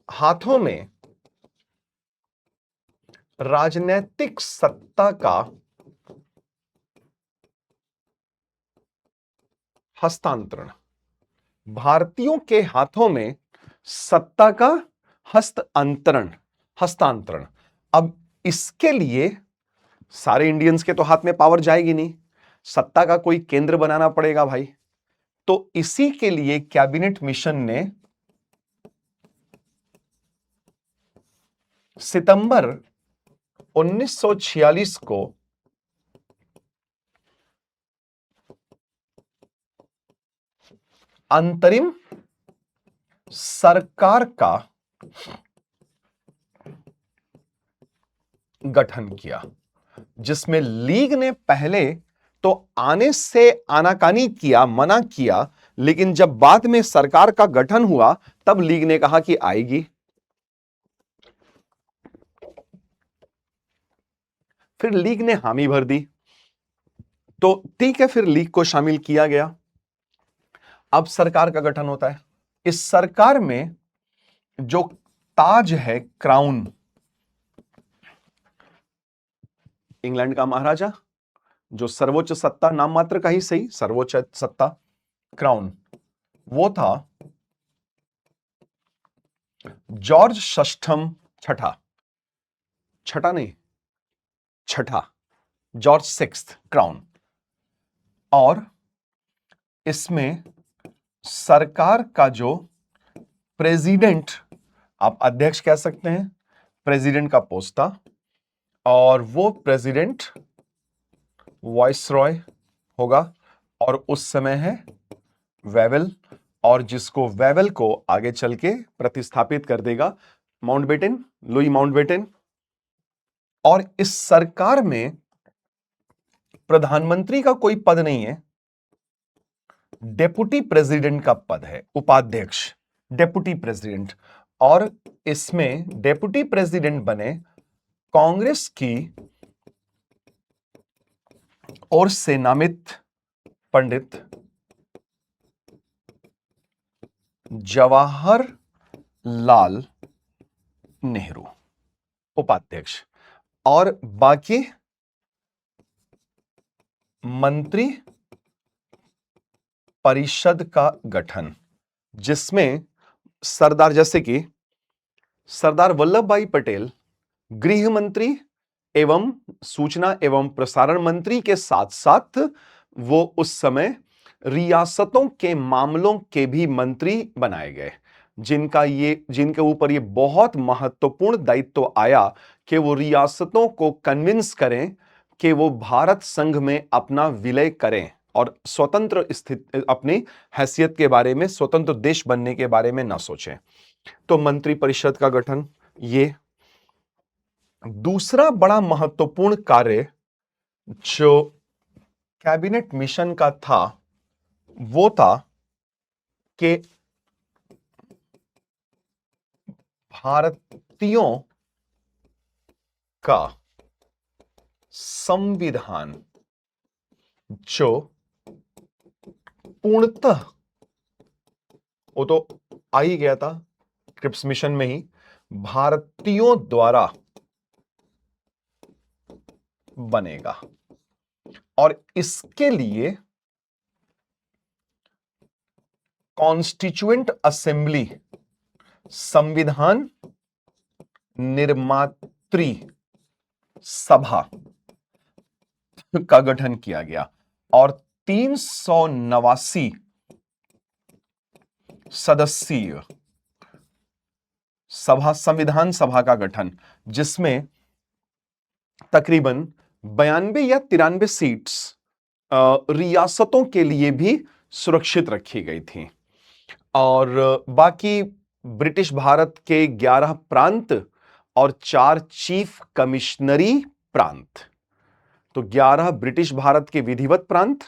हाथों में राजनैतिक सत्ता का हस्तांतरण, भारतीयों के हाथों में सत्ता का हस्तांतरण। अब इसके लिए सारे इंडियंस के तो हाथ में पावर जाएगी नहीं, सत्ता का कोई केंद्र बनाना पड़ेगा भाई। तो इसी के लिए कैबिनेट मिशन ने सितंबर 1946 को अंतरिम सरकार का गठन किया, जिसमें लीग ने पहले तो आने से आनाकानी किया, मना किया, लेकिन जब बाद में सरकार का गठन हुआ तब लीग ने कहा कि आएगी। फिर लीग ने हामी भर दी, तो ठीक है, फिर लीग को शामिल किया गया। अब सरकार का गठन होता है। इस सरकार में जो ताज है, क्राउन, इंग्लैंड का महाराजा, जो सर्वोच्च सत्ता, नाम मात्र का ही सही, सर्वोच्च सत्ता, क्राउन, वो था जॉर्ज छठा, जॉर्ज सिक्स्थ क्राउन। और इसमें सरकार का जो प्रेसिडेंट, आप अध्यक्ष कह सकते हैं, प्रेसिडेंट का पोस्ट था, और वो प्रेसिडेंट वाइसरॉय होगा, और उस समय है वेवेल, और जिसको वेवेल को आगे चल के प्रतिस्थापित कर देगा माउंटबेटन, लुई माउंटबेटन। और इस सरकार में प्रधानमंत्री का कोई पद नहीं है, डेप्यूटी प्रेसिडेंट का पद है, उपाध्यक्ष, डेप्यूटी प्रेसिडेंट। और इसमें डेप्यूटी प्रेसिडेंट बने कांग्रेस की ओर से नामित पंडित जवाहरलाल नेहरू, उपाध्यक्ष। और बाकी मंत्री परिषद का गठन, जिसमें सरदार, जैसे कि सरदार वल्लभ भाई पटेल गृह मंत्री एवं सूचना एवं प्रसारण मंत्री के साथ साथ वो उस समय रियासतों के मामलों के भी मंत्री बनाए गए, जिनके ऊपर ये बहुत महत्वपूर्ण दायित्व आया कि वो रियासतों को कन्विंस करें कि वो भारत संघ में अपना विलय करें और स्वतंत्र स्थिति, अपनी हैसियत के बारे में, स्वतंत्र देश बनने के बारे में ना सोचें। तो मंत्री परिषद का गठन। ये दूसरा बड़ा महत्वपूर्ण कार्य जो कैबिनेट मिशन का था, वो था कि भारतीयों का संविधान जो पूर्णतः, वो तो आ ही गया था क्रिप्स मिशन में ही, भारतीयों द्वारा बनेगा। और इसके लिए कॉन्स्टिट्यूएंट असेंबली, संविधान निर्मात्री सभा का गठन किया गया, और 389 सदस्यीय सभा, संविधान सभा का गठन, जिसमें तकरीबन 92 या 93 सीट्स रियासतों के लिए भी सुरक्षित रखी गई थी। और बाकी ब्रिटिश भारत के 11 प्रांत और 4 चीफ कमिश्नरी प्रांत। तो 11 ब्रिटिश भारत के विधिवत प्रांत,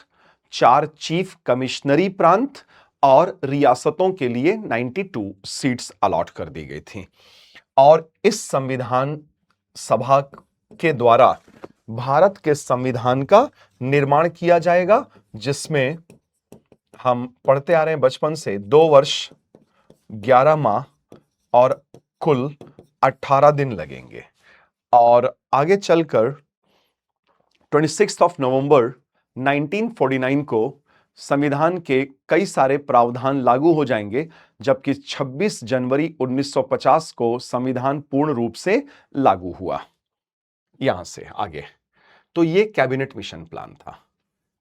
4 चीफ कमिश्नरी प्रांत और रियासतों के लिए 92 सीट्स अलॉट कर दी गई थी। और इस संविधान सभा के द्वारा भारत के संविधान का निर्माण किया जाएगा, जिसमें हम पढ़ते आ रहे हैं बचपन से 2 वर्ष 11 माह और कुल 18 दिन लगेंगे। और आगे चलकर 26 नवंबर 1949 को संविधान के कई सारे प्रावधान लागू हो जाएंगे, जबकि 26 जनवरी 1950 को संविधान पूर्ण रूप से लागू हुआ। यहां से आगे तो ये कैबिनेट मिशन प्लान था।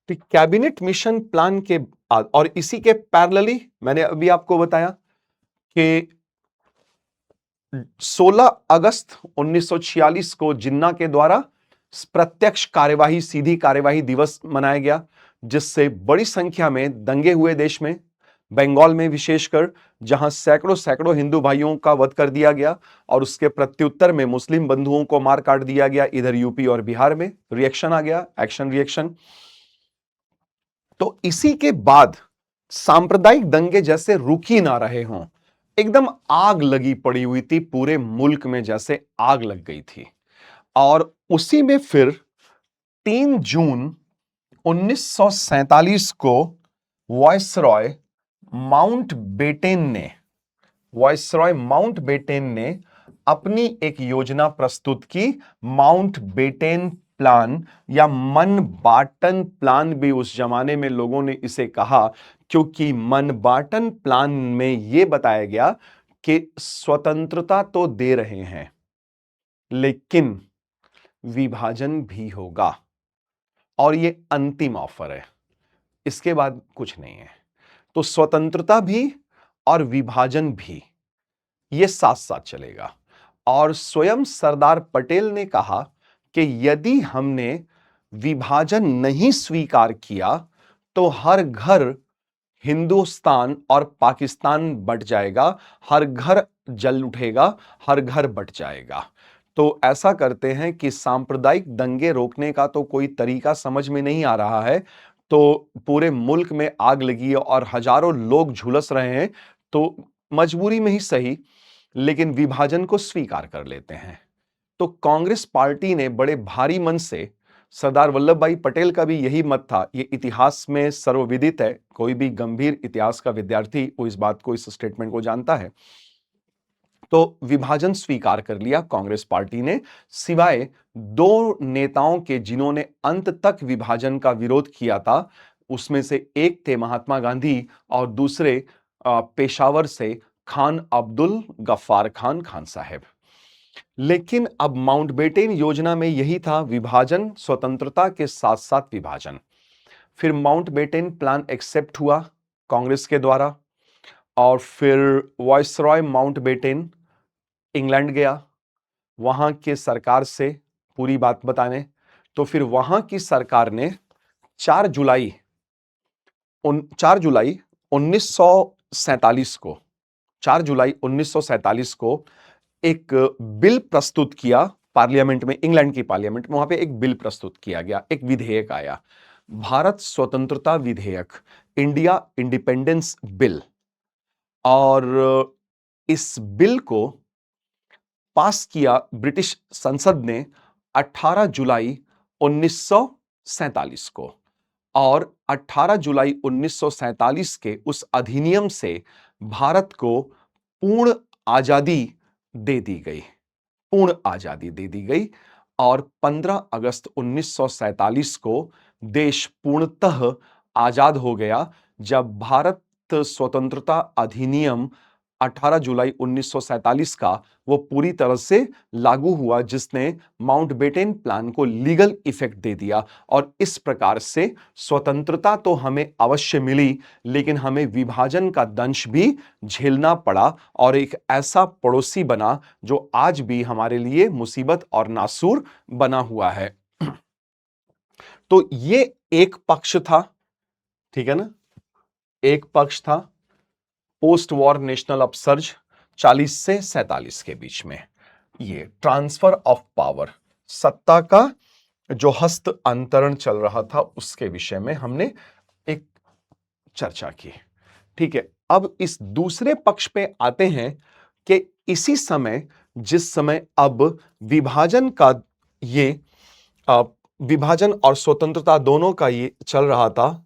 तो कैबिनेट मिशन प्लान के बाद और इसी के पैरेलली मैंने अभी आपको बताया कि 16 अगस्त 1946 को जिन्ना के द्वारा प्रत्यक्ष कार्यवाही, सीधी कार्यवाही दिवस मनाया गया, जिससे बड़ी संख्या में दंगे हुए देश में, बंगाल में विशेषकर, जहां सैकड़ों सैकड़ों हिंदू भाइयों का वध कर दिया गया और उसके प्रत्युत्तर में मुस्लिम बंधुओं को मार काट दिया गया। इधर यूपी और बिहार में रिएक्शन आ गया, एक्शन रिएक्शन। तो इसी के बाद सांप्रदायिक दंगे जैसे रुक ही ना रहे हों, एकदम आग लगी पड़ी हुई थी, पूरे मुल्क में जैसे आग लग गई थी। और उसी में फिर 3 जून 1947 को वायसरॉय माउंटबेटेन ने अपनी एक योजना प्रस्तुत की, माउंटबेटेन प्लान या मनबाटन प्लान भी उस जमाने में लोगों ने इसे कहा, क्योंकि मनबाटन प्लान में यह बताया गया कि स्वतंत्रता तो दे रहे हैं लेकिन विभाजन भी होगा, और यह अंतिम ऑफर है, इसके बाद कुछ नहीं है। तो स्वतंत्रता भी और विभाजन भी, यह साथ साथ चलेगा। और स्वयं सरदार पटेल ने कहा कि यदि हमने विभाजन नहीं स्वीकार किया तो हर घर हिंदुस्तान और पाकिस्तान बट जाएगा, हर घर जल उठेगा, हर घर बट जाएगा। तो ऐसा करते हैं कि सांप्रदायिक दंगे रोकने का तो कोई तरीका समझ में नहीं आ रहा है, तो पूरे मुल्क में आग लगी है और हजारों लोग झुलस रहे हैं, तो मजबूरी में ही सही लेकिन विभाजन को स्वीकार कर लेते हैं। तो कांग्रेस पार्टी ने बड़े भारी मन से, सरदार वल्लभ भाई पटेल का भी यही मत था, ये इतिहास में सर्वविदित है, कोई भी गंभीर इतिहास का विद्यार्थी वो इस बात को, इस स्टेटमेंट को जानता है। तो विभाजन स्वीकार कर लिया कांग्रेस पार्टी ने, सिवाय 2 नेताओं के जिन्होंने अंत तक विभाजन का विरोध किया था। उसमें से एक थे महात्मा गांधी और दूसरे पेशावर से खान अब्दुल गफ्फार खान साहब। लेकिन अब माउंटबेटन योजना में यही था, विभाजन, स्वतंत्रता के साथ साथ विभाजन। फिर माउंटबेटन प्लान एक्सेप्ट हुआ कांग्रेस के द्वारा, और फिर वायसरॉय माउंटबेटन इंग्लैंड गया वहां के सरकार से पूरी बात बताने। तो फिर वहां की सरकार ने 4 जुलाई 1947 को 4 जुलाई 1947 को एक बिल प्रस्तुत किया पार्लियामेंट में, इंग्लैंड की पार्लियामेंट में। वहां पे एक बिल प्रस्तुत किया गया, एक विधेयक आया, भारत स्वतंत्रता विधेयक, इंडिया इंडिपेंडेंस बिल। और इस बिल को पास किया ब्रिटिश संसद ने 18 जुलाई 1947 को, और 18 जुलाई 1947 के उस अधिनियम से भारत को पूर्ण आजादी दे दी गई, पूर्ण आजादी दे दी गई। और 15 अगस्त 1947 को देश पूर्णतः आजाद हो गया, जब भारत स्वतंत्रता अधिनियम 18 जुलाई 1947 का वो पूरी तरह से लागू हुआ, जिसने माउंटबेटन प्लान को लीगल इफेक्ट दे दिया। और इस प्रकार से स्वतंत्रता तो हमें अवश्य मिली, लेकिन हमें विभाजन का दंश भी झेलना पड़ा, और एक ऐसा पड़ोसी बना जो आज भी हमारे लिए मुसीबत और नासूर बना हुआ है। तो ये एक पक्ष था, ठीक है ना, एक पक्ष था। पोस्ट वॉर नेशनल अपसर्ज 40 से 47 के बीच में, ये ट्रांसफर ऑफ पावर, सत्ता का जो हस्तांतरण चल रहा था उसके विषय में हमने एक चर्चा की। ठीक है, अब इस दूसरे पक्ष पे आते हैं कि इसी समय, जिस समय अब विभाजन का ये विभाजन और स्वतंत्रता दोनों का ये चल रहा था,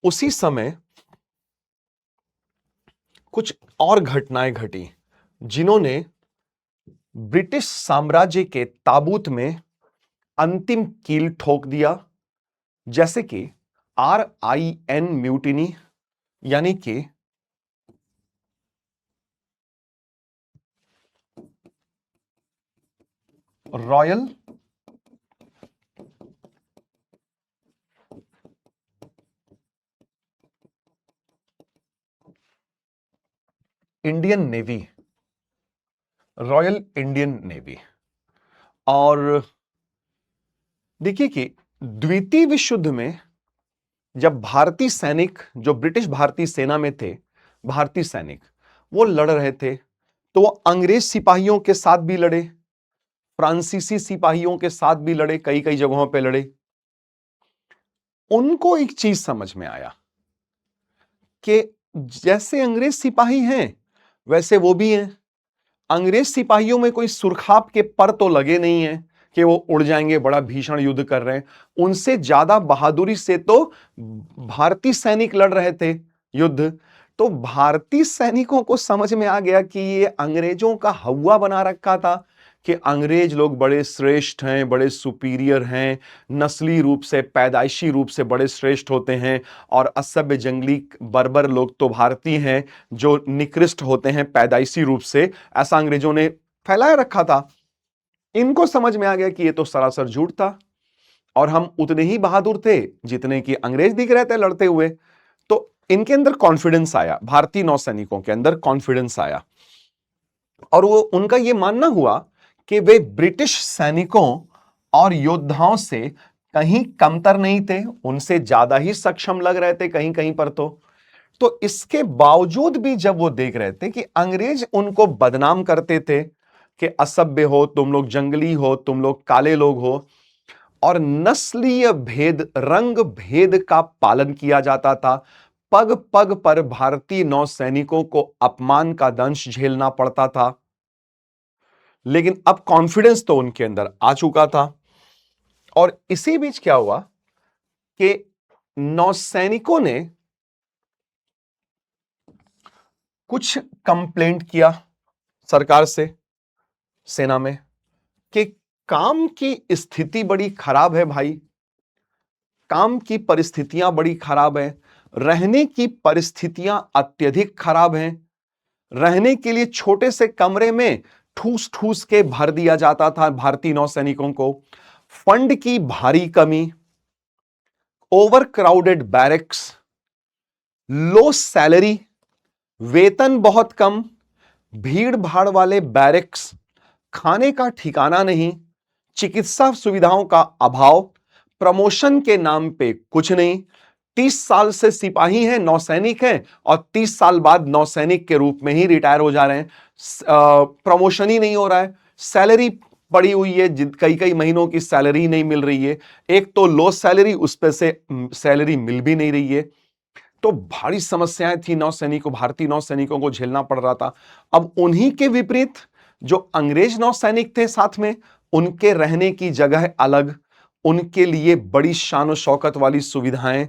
उसी समय कुछ और घटनाएं घटी जिन्होंने ब्रिटिश साम्राज्य के ताबूत में अंतिम कील ठोक दिया, जैसे कि RIN म्यूटिनी, यानी कि royal Indian navy, royal Indian navy. और देखिए कि द्वितीय विश्व युद्ध में जब भारतीय सैनिक, जो ब्रिटिश भारतीय सेना में थे, भारतीय सैनिक वो लड़ रहे थे, तो वो अंग्रेज सिपाहियों के साथ भी लड़े, फ्रांसीसी सिपाहियों के साथ भी लड़े, कई कई जगहों पे लड़े। उनको एक चीज समझ में आया कि जैसे अंग्रेज सिपाही हैं वैसे वो भी हैं। अंग्रेज सिपाहियों में कोई सुरखाप के पर तो लगे नहीं हैं कि वो उड़ जाएंगे, बड़ा भीषण युद्ध कर रहे हैं। उनसे ज्यादा बहादुरी से तो भारतीय सैनिक लड़ रहे थे युद्ध। तो भारतीय सैनिकों को समझ में आ गया कि ये अंग्रेजों का हवा बना रखा था कि अंग्रेज लोग बड़े श्रेष्ठ हैं, बड़े सुपीरियर हैं, नस्ली रूप से, पैदाइशी रूप से बड़े श्रेष्ठ होते हैं, और असभ्य जंगली बर्बर लोग तो भारतीय हैं जो निकृष्ट होते हैं पैदाइशी रूप से, ऐसा अंग्रेजों ने फैलाया रखा था। इनको समझ में आ गया कि ये तो सरासर झूठ था और हम उतने ही बहादुर थे जितने कि अंग्रेज दिख रहे थे लड़ते हुए। तो इनके अंदर कॉन्फिडेंस आया, भारतीय नौसैनिकों के अंदर कॉन्फिडेंस आया, और वो उनका ये मानना हुआ कि वे ब्रिटिश सैनिकों और योद्धाओं से कहीं कमतर नहीं थे, उनसे ज्यादा ही सक्षम लग रहे थे कहीं कहीं पर। तो इसके बावजूद भी जब वो देख रहे थे कि अंग्रेज उनको बदनाम करते थे कि असभ्य हो तुम लोग, जंगली हो तुम लोग, काले लोग हो, और नस्लीय भेद, रंग भेद का पालन किया जाता था, पग पग पर भारतीय नौसैनिकों को अपमान का दंश झेलना पड़ता था, लेकिन अब कॉन्फिडेंस तो उनके अंदर आ चुका था। और इसी बीच क्या हुआ कि नौसैनिकों ने कुछ कंप्लेंट किया सरकार से, सेना में, कि काम की स्थिति बड़ी खराब है भाई, काम की परिस्थितियां बड़ी खराब है, रहने की परिस्थितियां अत्यधिक खराब हैं, रहने के लिए छोटे से कमरे में ठूस ठूस के भर दिया जाता था भारतीय नौसैनिकों को, फंड की भारी कमी, ओवर क्राउडेड बैरक्स, लो सैलरी, वेतन बहुत कम, भीड़ भाड़ वाले बैरक्स, खाने का ठिकाना नहीं, चिकित्सा सुविधाओं का अभाव, प्रमोशन के नाम पे कुछ नहीं, 30 साल से सिपाही हैं, नौसैनिक हैं, और 30 साल बाद नौसैनिक के रूप में ही रिटायर हो जा रहे हैं, प्रमोशन ही नहीं हो रहा है, सैलरी पड़ी हुई है, कई कई महीनों की सैलरी नहीं मिल रही है, एक तो लो सैलरी, उस पे से सैलरी मिल भी नहीं रही है। तो भारी समस्याएं थी नौसैनिकों, भारतीय नौसैनिकों को झेलना पड़ रहा था। अब उन्हीं के विपरीत जो अंग्रेज नौसैनिक थे साथ में, उनके रहने की जगह अलग, उनके लिए बड़ी शान शौकत वाली सुविधाएं,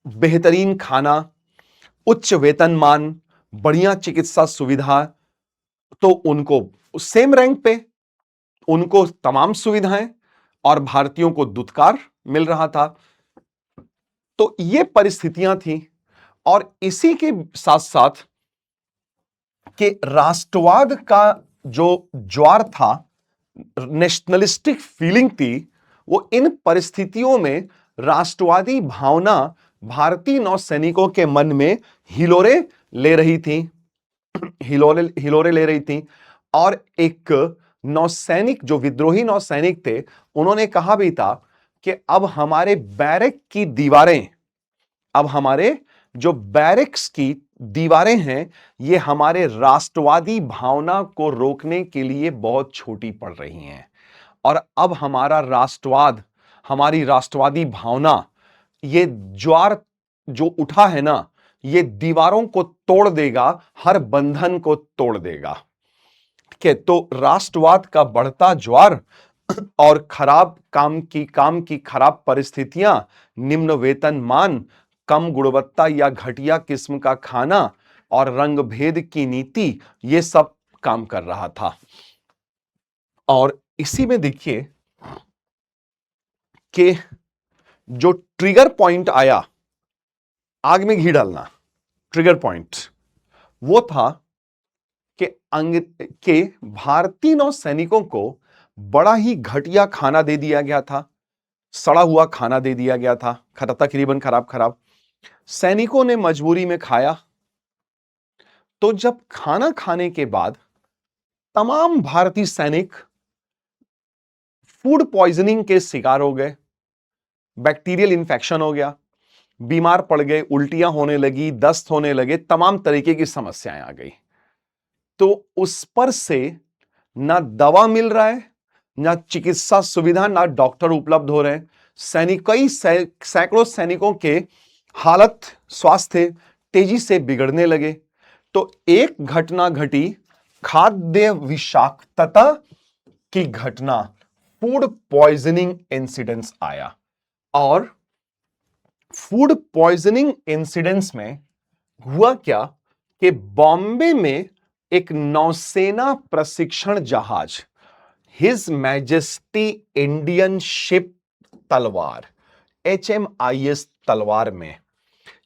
बेहतरीन खाना, उच्च वेतनमान, बढ़िया चिकित्सा सुविधा, तो उनको सेम रैंक पे उनको तमाम सुविधाएं, और भारतीयों को दुत्कार मिल रहा था। तो ये परिस्थितियां थी, और इसी के साथ साथ कि राष्ट्रवाद का जो ज्वार था, नेशनलिस्टिक फीलिंग थी, वो इन परिस्थितियों में राष्ट्रवादी भावना भारतीय नौसैनिकों के मन में हिलोरे ले रही थी, हिलोरे ले रही थी। और एक नौसैनिक, जो विद्रोही नौसैनिक थे, उन्होंने कहा भी था कि अब हमारे बैरक की दीवारें, अब हमारे जो बैरक्स की दीवारें हैं, ये हमारे राष्ट्रवादी भावना को रोकने के लिए बहुत छोटी पड़ रही हैं। और अब हमारा राष्ट्रवाद, हमारी राष्ट्रवादी भावना, ये ज्वार जो उठा है ना, ये दीवारों को तोड़ देगा, हर बंधन को तोड़ देगा। ठीक है, तो राष्ट्रवाद का बढ़ता ज्वार और काम की खराब परिस्थितियां, निम्न वेतनमान, कम गुणवत्ता या घटिया किस्म का खाना और रंग भेद की नीति, ये सब काम कर रहा था। और इसी में देखिए कि जो ट्रिगर पॉइंट आया, आग में घी डालना, ट्रिगर पॉइंट वो था कि भारतीय नौसैनिकों को बड़ा ही घटिया खाना दे दिया गया था, सड़ा हुआ खाना दे दिया गया था, तकरीबन खराब। सैनिकों ने मजबूरी में खाया। तो जब खाना खाने के बाद तमाम भारतीय सैनिक फूड पॉइजनिंग के शिकार हो गए, बैक्टीरियल इंफेक्शन हो गया, बीमार पड़ गए, उल्टियां होने लगी, दस्त होने लगे, तमाम तरीके की समस्याएं आ गई। तो उस पर से ना दवा मिल रहा है, ना चिकित्सा सुविधा, ना डॉक्टर उपलब्ध हो रहे हैं। सैकड़ों सैनिकों के हालत, स्वास्थ्य तेजी से बिगड़ने लगे। तो एक घटना घटी, खाद्य विषाक्तता की घटना, फूड पॉइजनिंग इंसिडेंट्स आया। और फूड पॉइजनिंग इंसिडेंट्स में हुआ क्या कि बॉम्बे में एक नौसेना प्रशिक्षण जहाज, हिज मैजेस्टी इंडियन शिप तलवार, HMIS तलवार में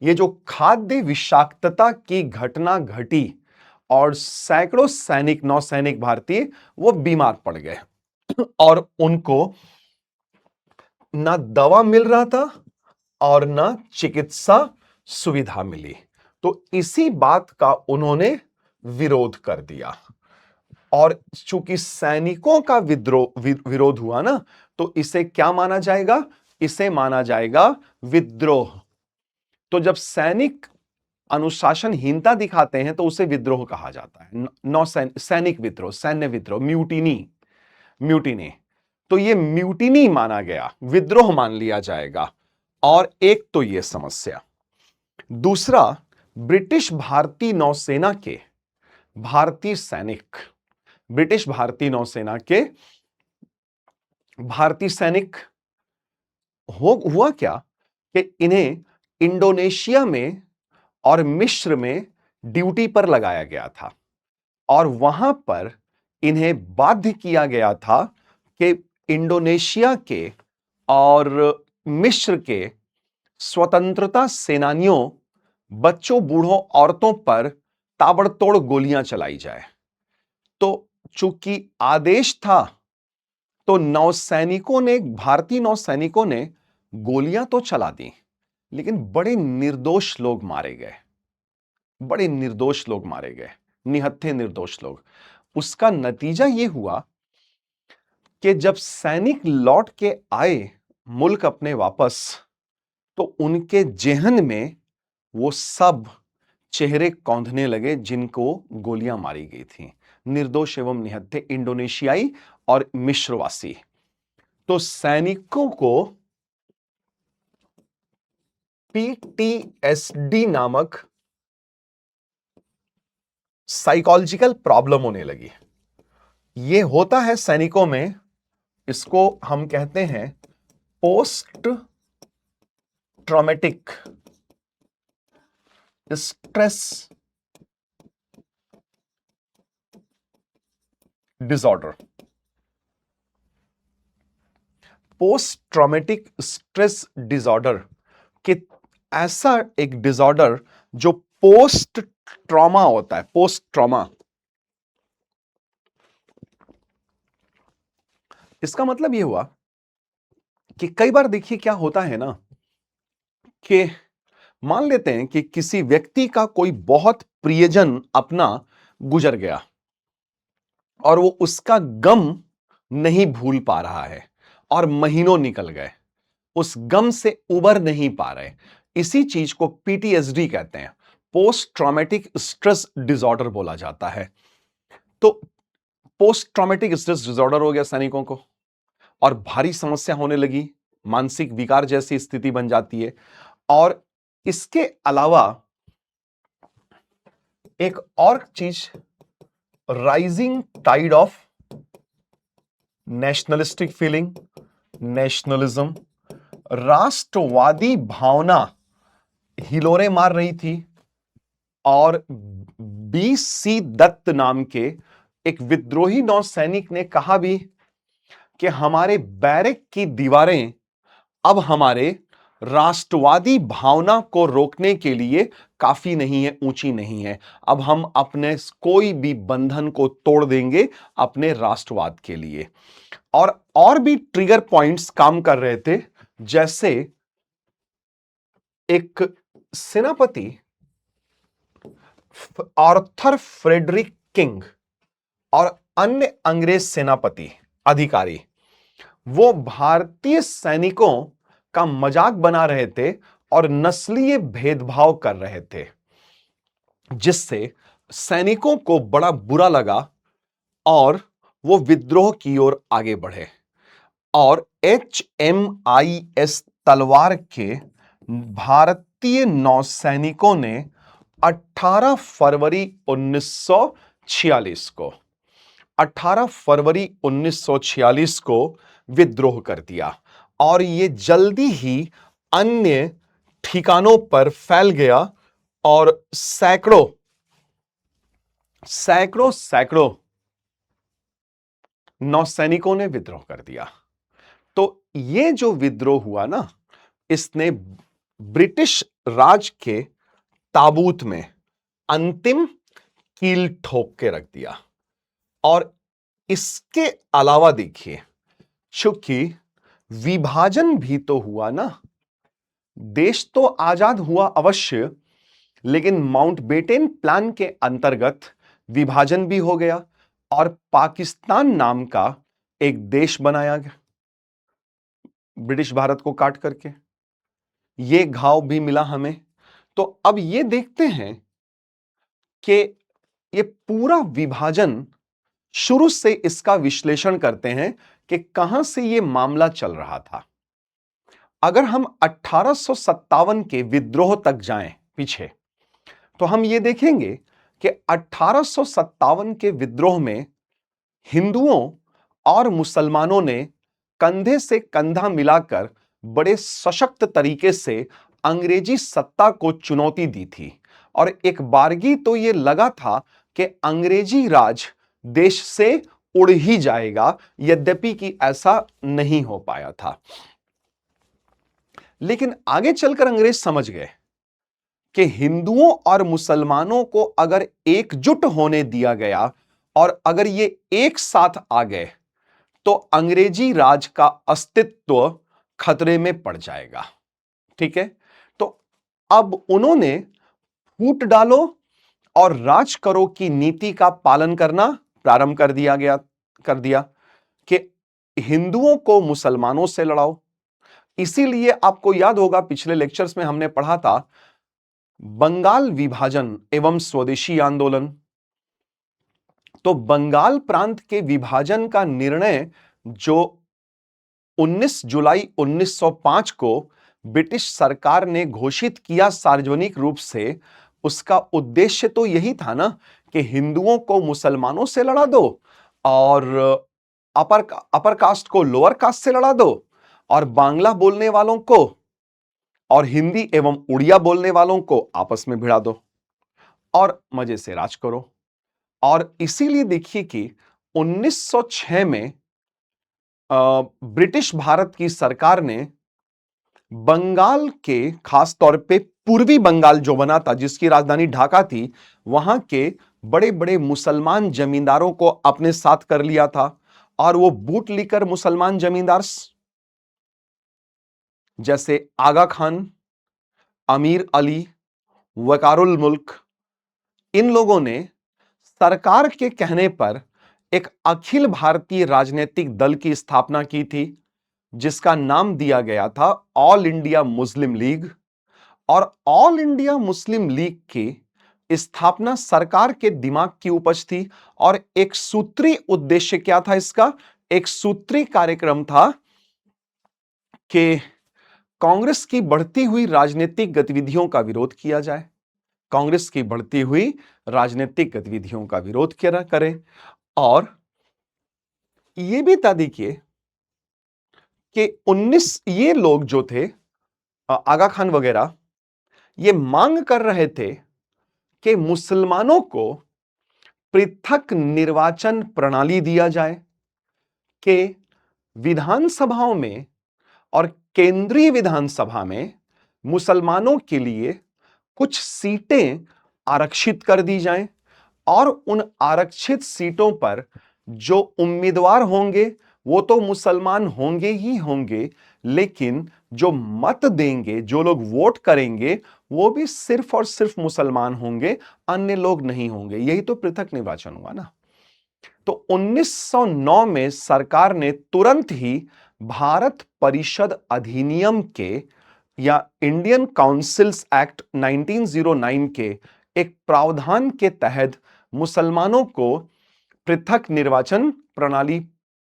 ये जो खाद्य विषाक्तता की घटना घटी और सैकड़ों नौसैनिक भारतीय वो बीमार पड़ गए और उनको ना दवा मिल रहा था और ना चिकित्सा सुविधा मिली। तो इसी बात का उन्होंने विरोध कर दिया। और चूंकि सैनिकों का विरोध हुआ ना, तो इसे क्या माना जाएगा? इसे माना जाएगा विद्रोह। तो जब सैनिक अनुशासनहीनता दिखाते हैं तो उसे विद्रोह कहा जाता है। सैनिक विद्रोह, सैन्य विद्रोह, म्यूटिनी। तो ये म्यूटिनी माना गया, विद्रोह मान लिया जाएगा। और एक तो ये समस्या, दूसरा, ब्रिटिश भारतीय नौसेना के भारतीय सैनिक, ब्रिटिश भारतीय नौसेना के भारतीय सैनिक हुआ क्या कि इन्हें इंडोनेशिया में और मिस्र में ड्यूटी पर लगाया गया था और वहां पर इन्हें बाध्य किया गया था कि इंडोनेशिया के और मिस्र के स्वतंत्रता सेनानियों, बच्चों, बूढ़ों, औरतों पर ताबड़तोड़ गोलियां चलाई जाए। तो चूंकि आदेश था, तो भारतीय नौसैनिकों ने गोलियां तो चला दी, लेकिन बड़े निर्दोष लोग मारे गए, निहत्थे निर्दोष लोग। उसका नतीजा यह हुआ कि जब सैनिक लौट के आए मुल्क अपने वापस, तो उनके जेहन में वो सब चेहरे कौंधने लगे जिनको गोलियां मारी गई थी, निर्दोष एवं निहत्थे इंडोनेशियाई और मिस्रवासी। तो सैनिकों को PTSD नामक साइकोलॉजिकल प्रॉब्लम होने लगी। ये होता है सैनिकों में, इसको हम कहते हैं post traumatic stress disorder. Post traumatic stress disorder कि ऐसा एक डिसऑर्डर जो पोस्ट ट्रॉमा होता है, पोस्ट ट्रॉमा। इसका मतलब यह हुआ कि कई बार देखिए क्या होता है ना, कि मान लेते हैं कि किसी व्यक्ति का कोई बहुत प्रियजन अपना गुजर गया और वो उसका गम नहीं भूल पा रहा है और महीनों निकल गए, उस गम से उबर नहीं पा रहे। इसी चीज को PTSD कहते हैं, पोस्ट ट्रॉमेटिक स्ट्रेस डिसऑर्डर बोला जाता है। तो पोस्ट ट्रॉमेटिक स्ट्रेस डिसऑर्डर हो गया सैनिकों को और भारी समस्या होने लगी, मानसिक विकार जैसी स्थिति बन जाती है। और इसके अलावा एक और चीज, rising tide of nationalistic feeling, nationalism, राष्ट्रवादी भावना हिलोरे मार रही थी। और BC दत्त नाम के एक विद्रोही नौसैनिक ने कहा भी कि हमारे बैरक की दीवारें अब हमारे राष्ट्रवादी भावना को रोकने के लिए काफी नहीं है, ऊंची नहीं है। अब हम अपने कोई भी बंधन को तोड़ देंगे अपने राष्ट्रवाद के लिए। और भी ट्रिगर पॉइंट्स काम कर रहे थे, जैसे एक सेनापति आर्थर फ्रेडरिक किंग और अन्य अंग्रेज सेनापति अधिकारी वो भारतीय सैनिकों का मजाक बना रहे थे और नस्लीय भेदभाव कर रहे थे, जिससे सैनिकों को बड़ा बुरा लगा और वो विद्रोह की ओर आगे बढ़े। और HMIS तलवार के भारतीय नौसैनिकों ने 18 फरवरी 1946 को विद्रोह कर दिया और ये जल्दी ही अन्य ठिकानों पर फैल गया और सैकड़ों नौसैनिकों ने विद्रोह कर दिया। तो ये जो विद्रोह हुआ ना, इसने ब्रिटिश राज के ताबूत में अंतिम कील ठोक के रख दिया। और इसके अलावा देखिए, चूंकि विभाजन भी तो हुआ ना, देश तो आजाद हुआ अवश्य, लेकिन माउंटबेटन प्लान के अंतर्गत विभाजन भी हो गया और पाकिस्तान नाम का एक देश बनाया गया ब्रिटिश भारत को काट करके। ये घाव भी मिला हमें। तो अब ये देखते हैं कि ये पूरा विभाजन, शुरू से इसका विश्लेषण करते हैं कि कहां से ये मामला चल रहा था। अगर हम 1857 के विद्रोह तक जाएं पीछे, तो हम ये देखेंगे कि 1857 के विद्रोह में हिंदुओं और मुसलमानों ने कंधे से कंधा मिलाकर बड़े सशक्त तरीके से अंग्रेजी सत्ता को चुनौती दी थी। और एक बारगी तो यह लगा था कि अंग्रेजी राज देश से उड़ ही जाएगा, यद्यपि कि ऐसा नहीं हो पाया था। लेकिन आगे चलकर अंग्रेज समझ गए कि हिंदुओं और मुसलमानों को अगर एकजुट होने दिया गया और अगर ये एक साथ आ गए तो अंग्रेजी राज का अस्तित्व खतरे में पड़ जाएगा। ठीक है, तो अब उन्होंने फूट डालो और राज करो की नीति का पालन करना प्रारंभ कर दिया कि हिंदुओं को मुसलमानों से लड़ाओ। इसीलिए आपको याद होगा, पिछले लेक्चर्स में हमने पढ़ा था बंगाल विभाजन एवं स्वदेशी आंदोलन। तो बंगाल प्रांत के विभाजन का निर्णय जो 19 जुलाई 1905 को ब्रिटिश सरकार ने घोषित किया सार्वजनिक रूप से, उसका उद्देश्य तो यही था ना कि हिंदुओं को मुसलमानों से लड़ा दो और अपर कास्ट को लोअर कास्ट से लड़ा दो और बांग्ला बोलने वालों को और हिंदी एवं उड़िया बोलने वालों को आपस में भिड़ा दो और मजे से राज करो। और इसीलिए देखिए कि 1906 में ब्रिटिश भारत की सरकार ने बंगाल के, खास तौर पे पूर्वी बंगाल जो बना था, जिसकी राजधानी ढाका थी, वहां के बड़े बड़े मुसलमान जमींदारों को अपने साथ कर लिया था। और वो बूट लिकर मुसलमान जमींदार जैसे आगा खान, अमीर अली, वकारुल मुल्क, इन लोगों ने सरकार के कहने पर एक अखिल भारतीय राजनीतिक दल की स्थापना की थी, जिसका नाम दिया गया था ऑल इंडिया मुस्लिम लीग। और ऑल इंडिया मुस्लिम लीग की स्थापना सरकार के दिमाग की उपज थी और एक सूत्री उद्देश्य क्या था इसका? एक सूत्री कार्यक्रम था कि कांग्रेस की बढ़ती हुई राजनीतिक गतिविधियों का विरोध किया जाए, कांग्रेस की बढ़ती हुई राजनीतिक गतिविधियों का विरोध करें। और यह भी था देखिए कि 19 ये लोग जो थे आगा खान वगैरह, ये मांग कर रहे थे कि मुसलमानों को पृथक निर्वाचन प्रणाली दिया जाए, कि विधानसभाओं में और केंद्रीय विधानसभा में मुसलमानों के लिए कुछ सीटें आरक्षित कर दी जाएं और उन आरक्षित सीटों पर जो उम्मीदवार होंगे वो तो मुसलमान होंगे ही होंगे, लेकिन जो मत देंगे, जो लोग वोट करेंगे, वो भी सिर्फ और सिर्फ मुसलमान होंगे, अन्य लोग नहीं होंगे। यही तो पृथक निर्वाचन हुआ ना। तो 1909 में सरकार ने तुरंत ही भारत परिषद अधिनियम के या इंडियन काउंसिल्स एक्ट 1909 के एक प्रावधान के तहत मुसलमानों को पृथक निर्वाचन प्रणाली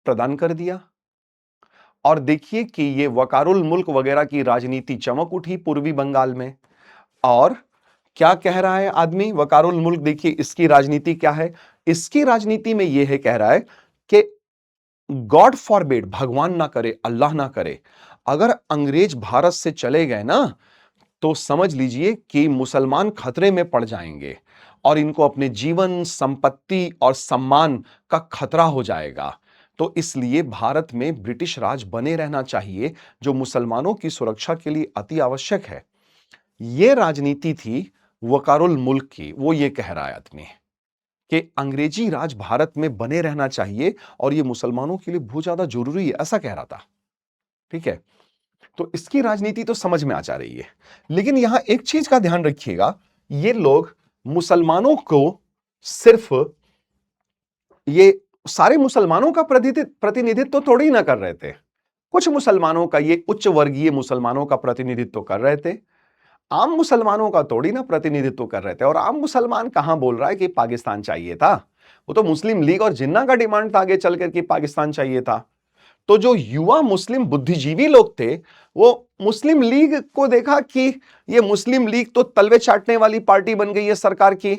प्रदान कर दिया। और देखिए कि ये वकारुल मुल्क वगैरह की राजनीति चमक उठी पूर्वी बंगाल में। और क्या कह रहा है आदमी वकारुल मुल्क? देखिए इसकी राजनीति क्या है। इसकी राजनीति में यह है, कह रहा है कि गॉड फॉरबिड, भगवान ना करे, अल्लाह ना करे, अगर अंग्रेज भारत से चले गए ना तो समझ लीजिए कि मुसलमान खतरे में पड़ जाएंगे और इनको अपने जीवन, संपत्ति और सम्मान का खतरा हो जाएगा। तो इसलिए भारत में ब्रिटिश राज बने रहना चाहिए, जो मुसलमानों की सुरक्षा के लिए अति आवश्यक है। यह राजनीति थी वकारुल मुल्क की। वो ये कह रहा है आदमी कि अंग्रेजी राज भारत में बने रहना चाहिए और ये मुसलमानों के लिए बहुत ज्यादा जरूरी है, ऐसा कह रहा था। ठीक है, तो इसकी राजनीति तो समझ में आ जा रही है। लेकिन यहां एक चीज का ध्यान रखिएगा, ये लोग मुसलमानों को सिर्फ, ये सारे मुसलमानों का प्रतिनिधित्व तो थोड़ी ना कर रहे थे। कुछ मुसलमानों का, ये उच्च वर्गीय मुसलमानों का प्रतिनिधित्व कर रहे थे, आम मुसलमानों का थोड़ी ना प्रतिनिधित्व कर रहे थे। और आम मुसलमान कहां बोल रहा है कि पाकिस्तान चाहिए था? वो तो मुस्लिम लीग और जिन्ना का डिमांड था आगे चलकर कि पाकिस्तान चाहिए था। तो जो युवा मुस्लिम बुद्धिजीवी लोग थे, वो मुस्लिम लीग को देखा कि ये मुस्लिम लीग तो तलवे चाटने वाली पार्टी बन गई है सरकार की।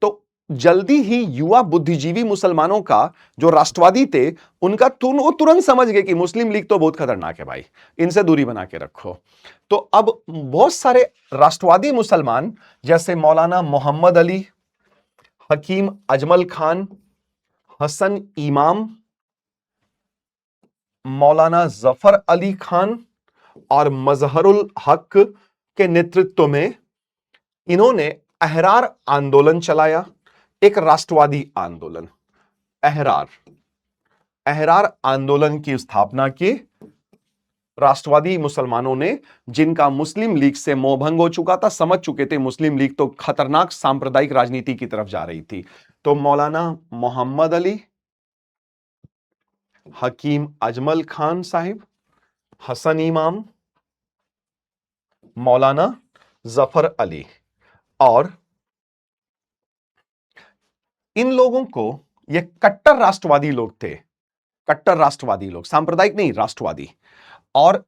तो जल्दी ही युवा बुद्धिजीवी मुसलमानों का जो राष्ट्रवादी थे, उनका तुरंत समझ गए कि मुस्लिम लीग तो बहुत खतरनाक है भाई, इनसे दूरी बना के रखो। तो अब बहुत सारे राष्ट्रवादी मुसलमान जैसे मौलाना मोहम्मद अली, हकीम अजमल खान, हसन इमाम, मौलाना जफर अली खान और मजहरुल हक के नेतृत्व में इन्होंने अहरार आंदोलन चलाया, एक राष्ट्रवादी आंदोलन। अहरार आंदोलन की स्थापना की राष्ट्रवादी मुसलमानों ने, जिनका मुस्लिम लीग से मोहभंग हो चुका था, समझ चुके थे मुस्लिम लीग तो खतरनाक सांप्रदायिक राजनीति की तरफ जा रही थी। तो मौलाना मोहम्मद अली, हकीम अजमल खान साहिब, हसन इमाम, मौलाना जफर अली, और इन लोगों को, ये कट्टर राष्ट्रवादी लोग थे, कट्टर राष्ट्रवादी लोग, सांप्रदायिक नहीं, राष्ट्रवादी। और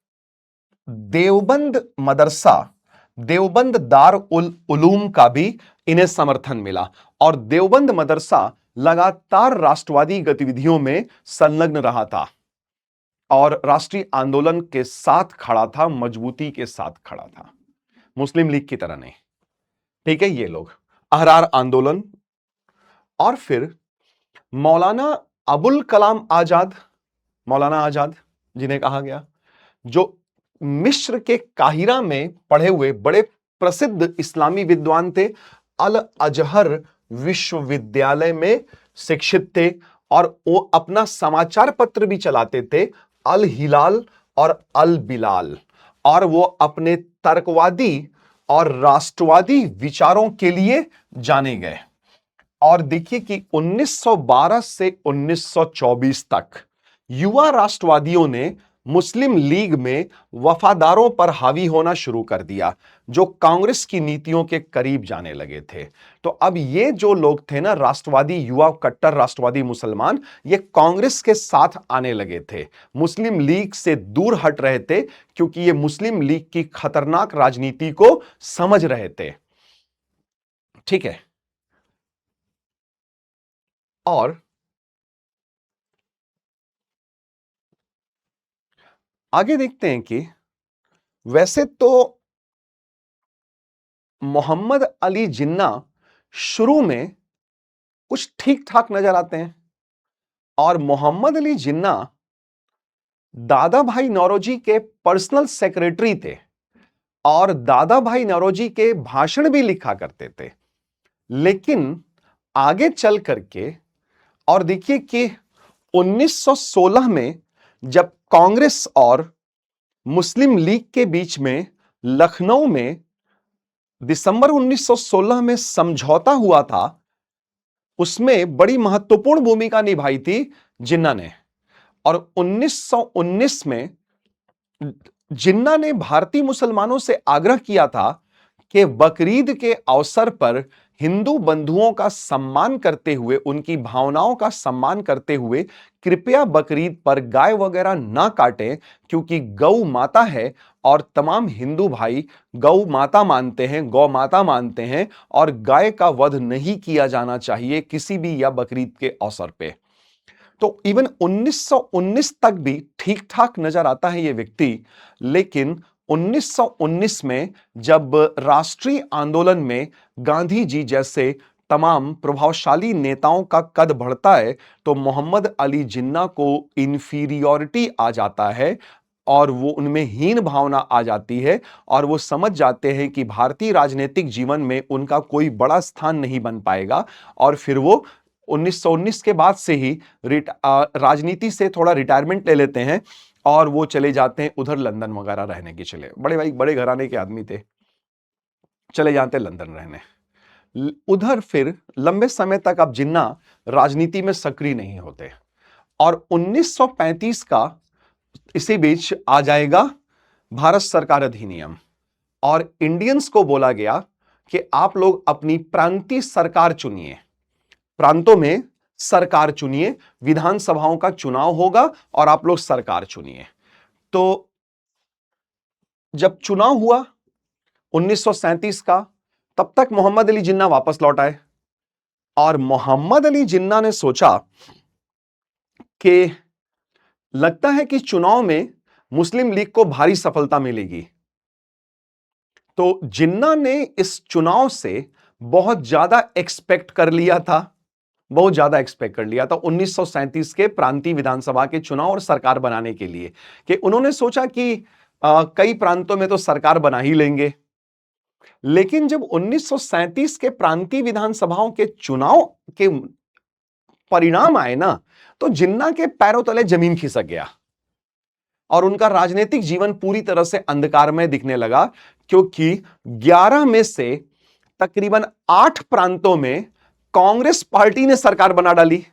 देवबंद मदरसा, देवबंद दार उल उलूम का भी इन्हें समर्थन मिला। और देवबंद मदरसा लगातार राष्ट्रवादी गतिविधियों में संलग्न रहा था और राष्ट्रीय आंदोलन के साथ खड़ा था, मजबूती के साथ खड़ा था, मुस्लिम लीग की तरह नहीं। ठीक है, ये लोग अहरार आंदोलन। और फिर मौलाना अबुल कलाम आजाद, मौलाना आजाद जिन्हें कहा गया, जो मिस्र के काहिरा में पढ़े हुए बड़े प्रसिद्ध इस्लामी विद्वान थे, अल अजहर विश्वविद्यालय में शिक्षित थे और वो अपना समाचार पत्र भी चलाते थे, अल हिलाल और अल बिलाल। और वो अपने तर्कवादी और राष्ट्रवादी विचारों के लिए जाने गए। और देखिए कि 1912 से 1924 तक युवा राष्ट्रवादियों ने मुस्लिम लीग में वफादारों पर हावी होना शुरू कर दिया, जो कांग्रेस की नीतियों के करीब जाने लगे थे। तो अब ये जो लोग थे ना, राष्ट्रवादी युवा, कट्टर राष्ट्रवादी मुसलमान, ये कांग्रेस के साथ आने लगे थे, मुस्लिम लीग से दूर हट रहे थे, क्योंकि ये मुस्लिम लीग की खतरनाक राजनीति को समझ रहे थे। ठीक है। और आगे देखते हैं कि वैसे तो मोहम्मद अली जिन्ना शुरू में कुछ ठीक ठाक नजर आते हैं, और मोहम्मद अली जिन्ना दादा भाई नौरोजी के पर्सनल सेक्रेटरी थे, और दादा भाई नौरोजी के भाषण भी लिखा करते थे। लेकिन आगे चल करके, और देखिए कि 1916 में जब कांग्रेस और मुस्लिम लीग के बीच में लखनऊ में दिसंबर 1916 में समझौता हुआ था, उसमें बड़ी महत्वपूर्ण भूमिका निभाई थी जिन्ना ने। और 1919 में जिन्ना ने भारतीय मुसलमानों से आग्रह किया था कि बकरीद के अवसर पर हिंदू बंधुओं का सम्मान करते हुए, उनकी भावनाओं का सम्मान करते हुए, कृपया बकरीद पर गाय वगैरह ना काटें, क्योंकि गौ माता है और तमाम हिंदू भाई गौ माता मानते हैं, गौ माता मानते हैं, और गाय का वध नहीं किया जाना चाहिए किसी भी या बकरीद के अवसर पे। तो इवन 1919 तक भी ठीक ठाक नजर आता है ये व्यक्ति। लेकिन 1919 में जब राष्ट्रीय आंदोलन में गांधी जी जैसे तमाम प्रभावशाली नेताओं का कद बढ़ता है, तो मोहम्मद अली जिन्ना को इंफीरियॉरिटी आ जाता है, और वो उनमें हीन भावना आ जाती है, और वो समझ जाते हैं कि भारतीय राजनीतिक जीवन में उनका कोई बड़ा स्थान नहीं बन पाएगा। और फिर वो 1919 के बाद से ही राजनीति से थोड़ा रिटायरमेंट ले लेते हैं, और वो चले जाते हैं उधर लंदन वगैरह रहने के। चले बड़े भाई, बड़े घराने के आदमी थे, चले जाते हैं लंदन रहने। उधर फिर लंबे समय तक अब जिन्ना राजनीति में सक्रिय नहीं होते, और 1935 का इसी बीच आ जाएगा भारत सरकार अधिनियम, और इंडियंस को बोला गया कि आप लोग अपनी प्रांतीय सरकार चुनिए, प्रांतों में सरकार चुनिए, विधानसभाओं का चुनाव होगा और आप लोग सरकार चुनिए। तो जब चुनाव हुआ 1937 का, तब तक मोहम्मद अली जिन्ना वापस लौट आए, और मोहम्मद अली जिन्ना ने सोचा कि लगता है कि चुनाव में मुस्लिम लीग को भारी सफलता मिलेगी। तो जिन्ना ने इस चुनाव से बहुत ज्यादा एक्सपेक्ट कर लिया था, बहुत ज्यादा एक्सपेक्ट कर लिया था 1937 के प्रांतीय विधानसभा के चुनाव और सरकार बनाने के लिए, कि उन्होंने सोचा कि कई प्रांतों में तो सरकार बना ही लेंगे। लेकिन जब 1937 के प्रांतीय विधानसभाओं के चुनाव के परिणाम आए ना, तो जिन्ना के पैरों तले जमीन खिसक गया, और उनका राजनीतिक जीवन पूरी तरह से अंधकारमय दिखने लगा, क्योंकि 11 में से तकरीबन 8 प्रांतों में कांग्रेस पार्टी ने सरकार बना डाली,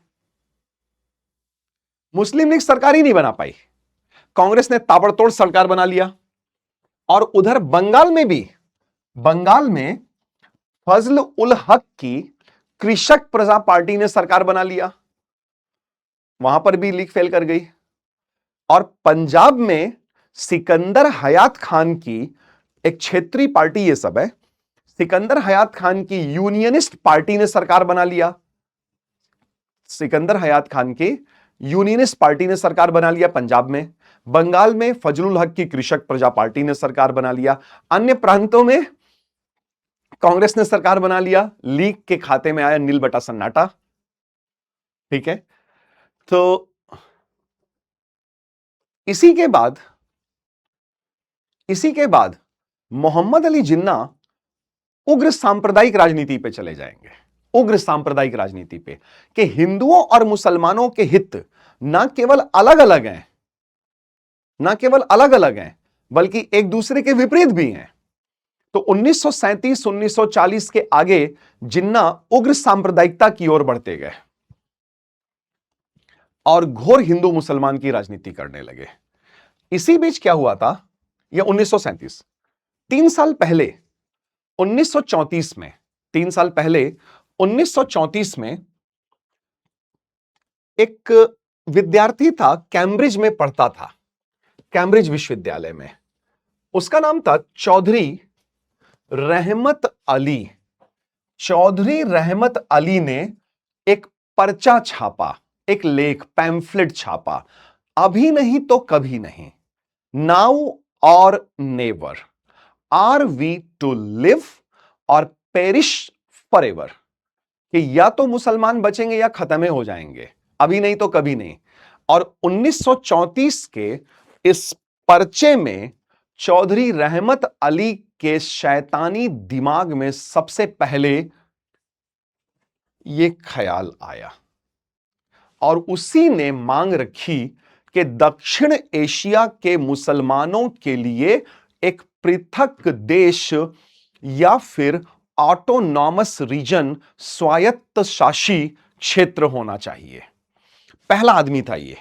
मुस्लिम लीग सरकार ही नहीं बना पाई, कांग्रेस ने ताबड़तोड़ सरकार बना लिया। और उधर बंगाल में भी, बंगाल में फजल उल हक की कृषक प्रजा पार्टी ने सरकार बना लिया, वहां पर भी लीग फेल कर गई। और पंजाब में सिकंदर हयात खान की एक क्षेत्रीय पार्टी, ये सब है, सिकंदर हयात खान की यूनियनिस्ट पार्टी ने सरकार बना लिया, सिकंदर हयात खान की यूनियनिस्ट पार्टी ने सरकार बना लिया पंजाब में। बंगाल में फजलुल हक की कृषक प्रजा पार्टी ने सरकार बना लिया। अन्य प्रांतों में कांग्रेस ने सरकार बना लिया, लीग के खाते में आया नील बटा सन्नाटा। ठीक है। तो इसी के बाद मोहम्मद अली जिन्ना उग्र सांप्रदायिक राजनीति पे चले जाएंगे, उग्र सांप्रदायिक राजनीति पे, कि हिंदुओं और मुसलमानों के हित ना केवल अलग अलग हैं, ना केवल अलग अलग हैं, बल्कि एक दूसरे के विपरीत भी हैं। तो 1937-1940 के आगे जिन्ना उग्र सांप्रदायिकता की ओर बढ़ते गए और घोर हिंदू मुसलमान की राजनीति करने लगे। इसी बीच क्या हुआ था, यह 1937, 3 साल पहले 1934 में, 3 साल पहले 1934 में एक विद्यार्थी था, कैम्ब्रिज में पढ़ता था, कैम्ब्रिज विश्वविद्यालय में। उसका नाम था चौधरी रहमत अली। चौधरी रहमत अली ने एक पर्चा छापा, एक लेख, पैम्फलेट छापा, अभी नहीं तो कभी नहीं, now or never, are we to live or perish forever, कि या तो मुसलमान बचेंगे या खत्म हो जाएंगे, अभी नहीं तो कभी नहीं। और 1934 के इस पर्चे में चौधरी रहमत अली के शैतानी दिमाग में सबसे पहले यह ख्याल आया और उसी ने मांग रखी कि दक्षिण एशिया के मुसलमानों के लिए एक पृथक देश या फिर ऑटोनॉमस रीजन, स्वायत्त शासी क्षेत्र होना चाहिए। पहला आदमी था ये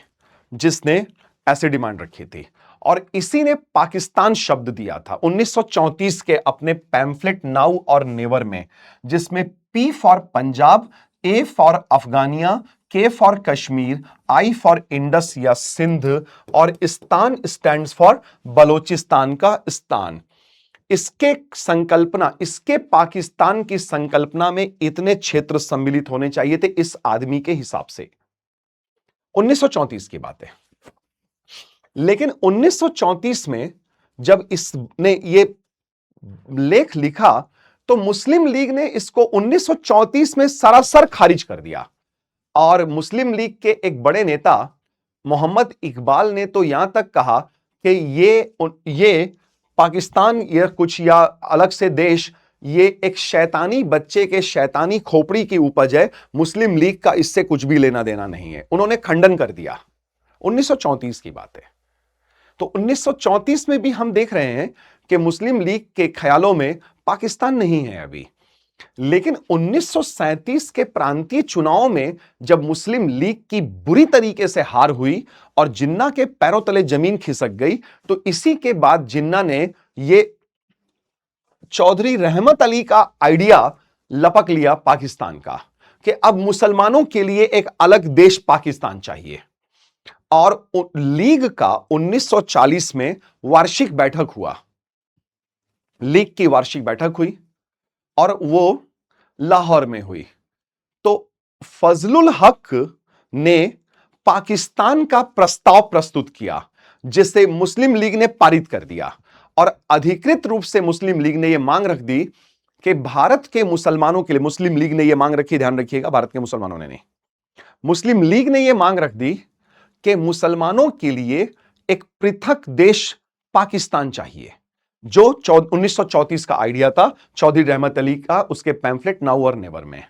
जिसने ऐसे डिमांड रखी थी, और इसी ने पाकिस्तान शब्द दिया था 1934 के अपने पैम्फलेट नाउ और नेवर में, जिसमें P for Punjab, A for Afghania, K for Kashmir, I for Indus या सिंध, और इस्तान स्टैंड्स फॉर बलोचिस्तान का इस्तान। इसके संकल्पना, इसके पाकिस्तान की संकल्पना में इतने क्षेत्र सम्मिलित होने चाहिए थे इस आदमी के हिसाब से। 1934 की बात है। लेकिन 1934 में जब इसने ये लेख लिखा तो मुस्लिम लीग ने इसको 1934 में सरासर खारिज कर दिया, और मुस्लिम लीग के एक बड़े नेता मोहम्मद इकबाल ने तो यहां तक कहा कि ये पाकिस्तान या कुछ या अलग से देश, ये एक शैतानी बच्चे के शैतानी खोपड़ी की उपज है, मुस्लिम लीग का इससे कुछ भी लेना देना नहीं है। उन्होंने खंडन कर दिया। 1934 की बात है। तो 1934 में भी हम देख रहे हैं कि मुस्लिम लीग के ख्यालों में पाकिस्तान नहीं है अभी। लेकिन 1937 के प्रांतीय चुनाव में जब मुस्लिम लीग की बुरी तरीके से हार हुई और जिन्ना के पैरों तले जमीन खिसक गई, तो इसी के बाद जिन्ना ने ये चौधरी रहमत अली का आइडिया लपक लिया पाकिस्तान का, कि अब मुसलमानों के लिए एक अलग देश पाकिस्तान चाहिए। और लीग का 1940 में वार्षिक बैठक हुआ, लीग की वार्षिक बैठक हुई और वो लाहौर में हुई। तो फजलुल हक ने पाकिस्तान का प्रस्ताव प्रस्तुत किया, जिसे मुस्लिम लीग ने पारित कर दिया, और अधिकृत रूप से मुस्लिम लीग ने यह मांग रख दी कि भारत के मुसलमानों के लिए, मुस्लिम लीग ने यह मांग रखी, ध्यान रखिएगा, भारत के मुसलमानों ने नहीं, मुस्लिम लीग ने यह मांग रख दी कि मुसलमानों के लिए एक पृथक देश पाकिस्तान चाहिए, जो 1934 का आइडिया था चौधरी रहमत अली का, उसके पैम्फलेट नाउ और नेवर में।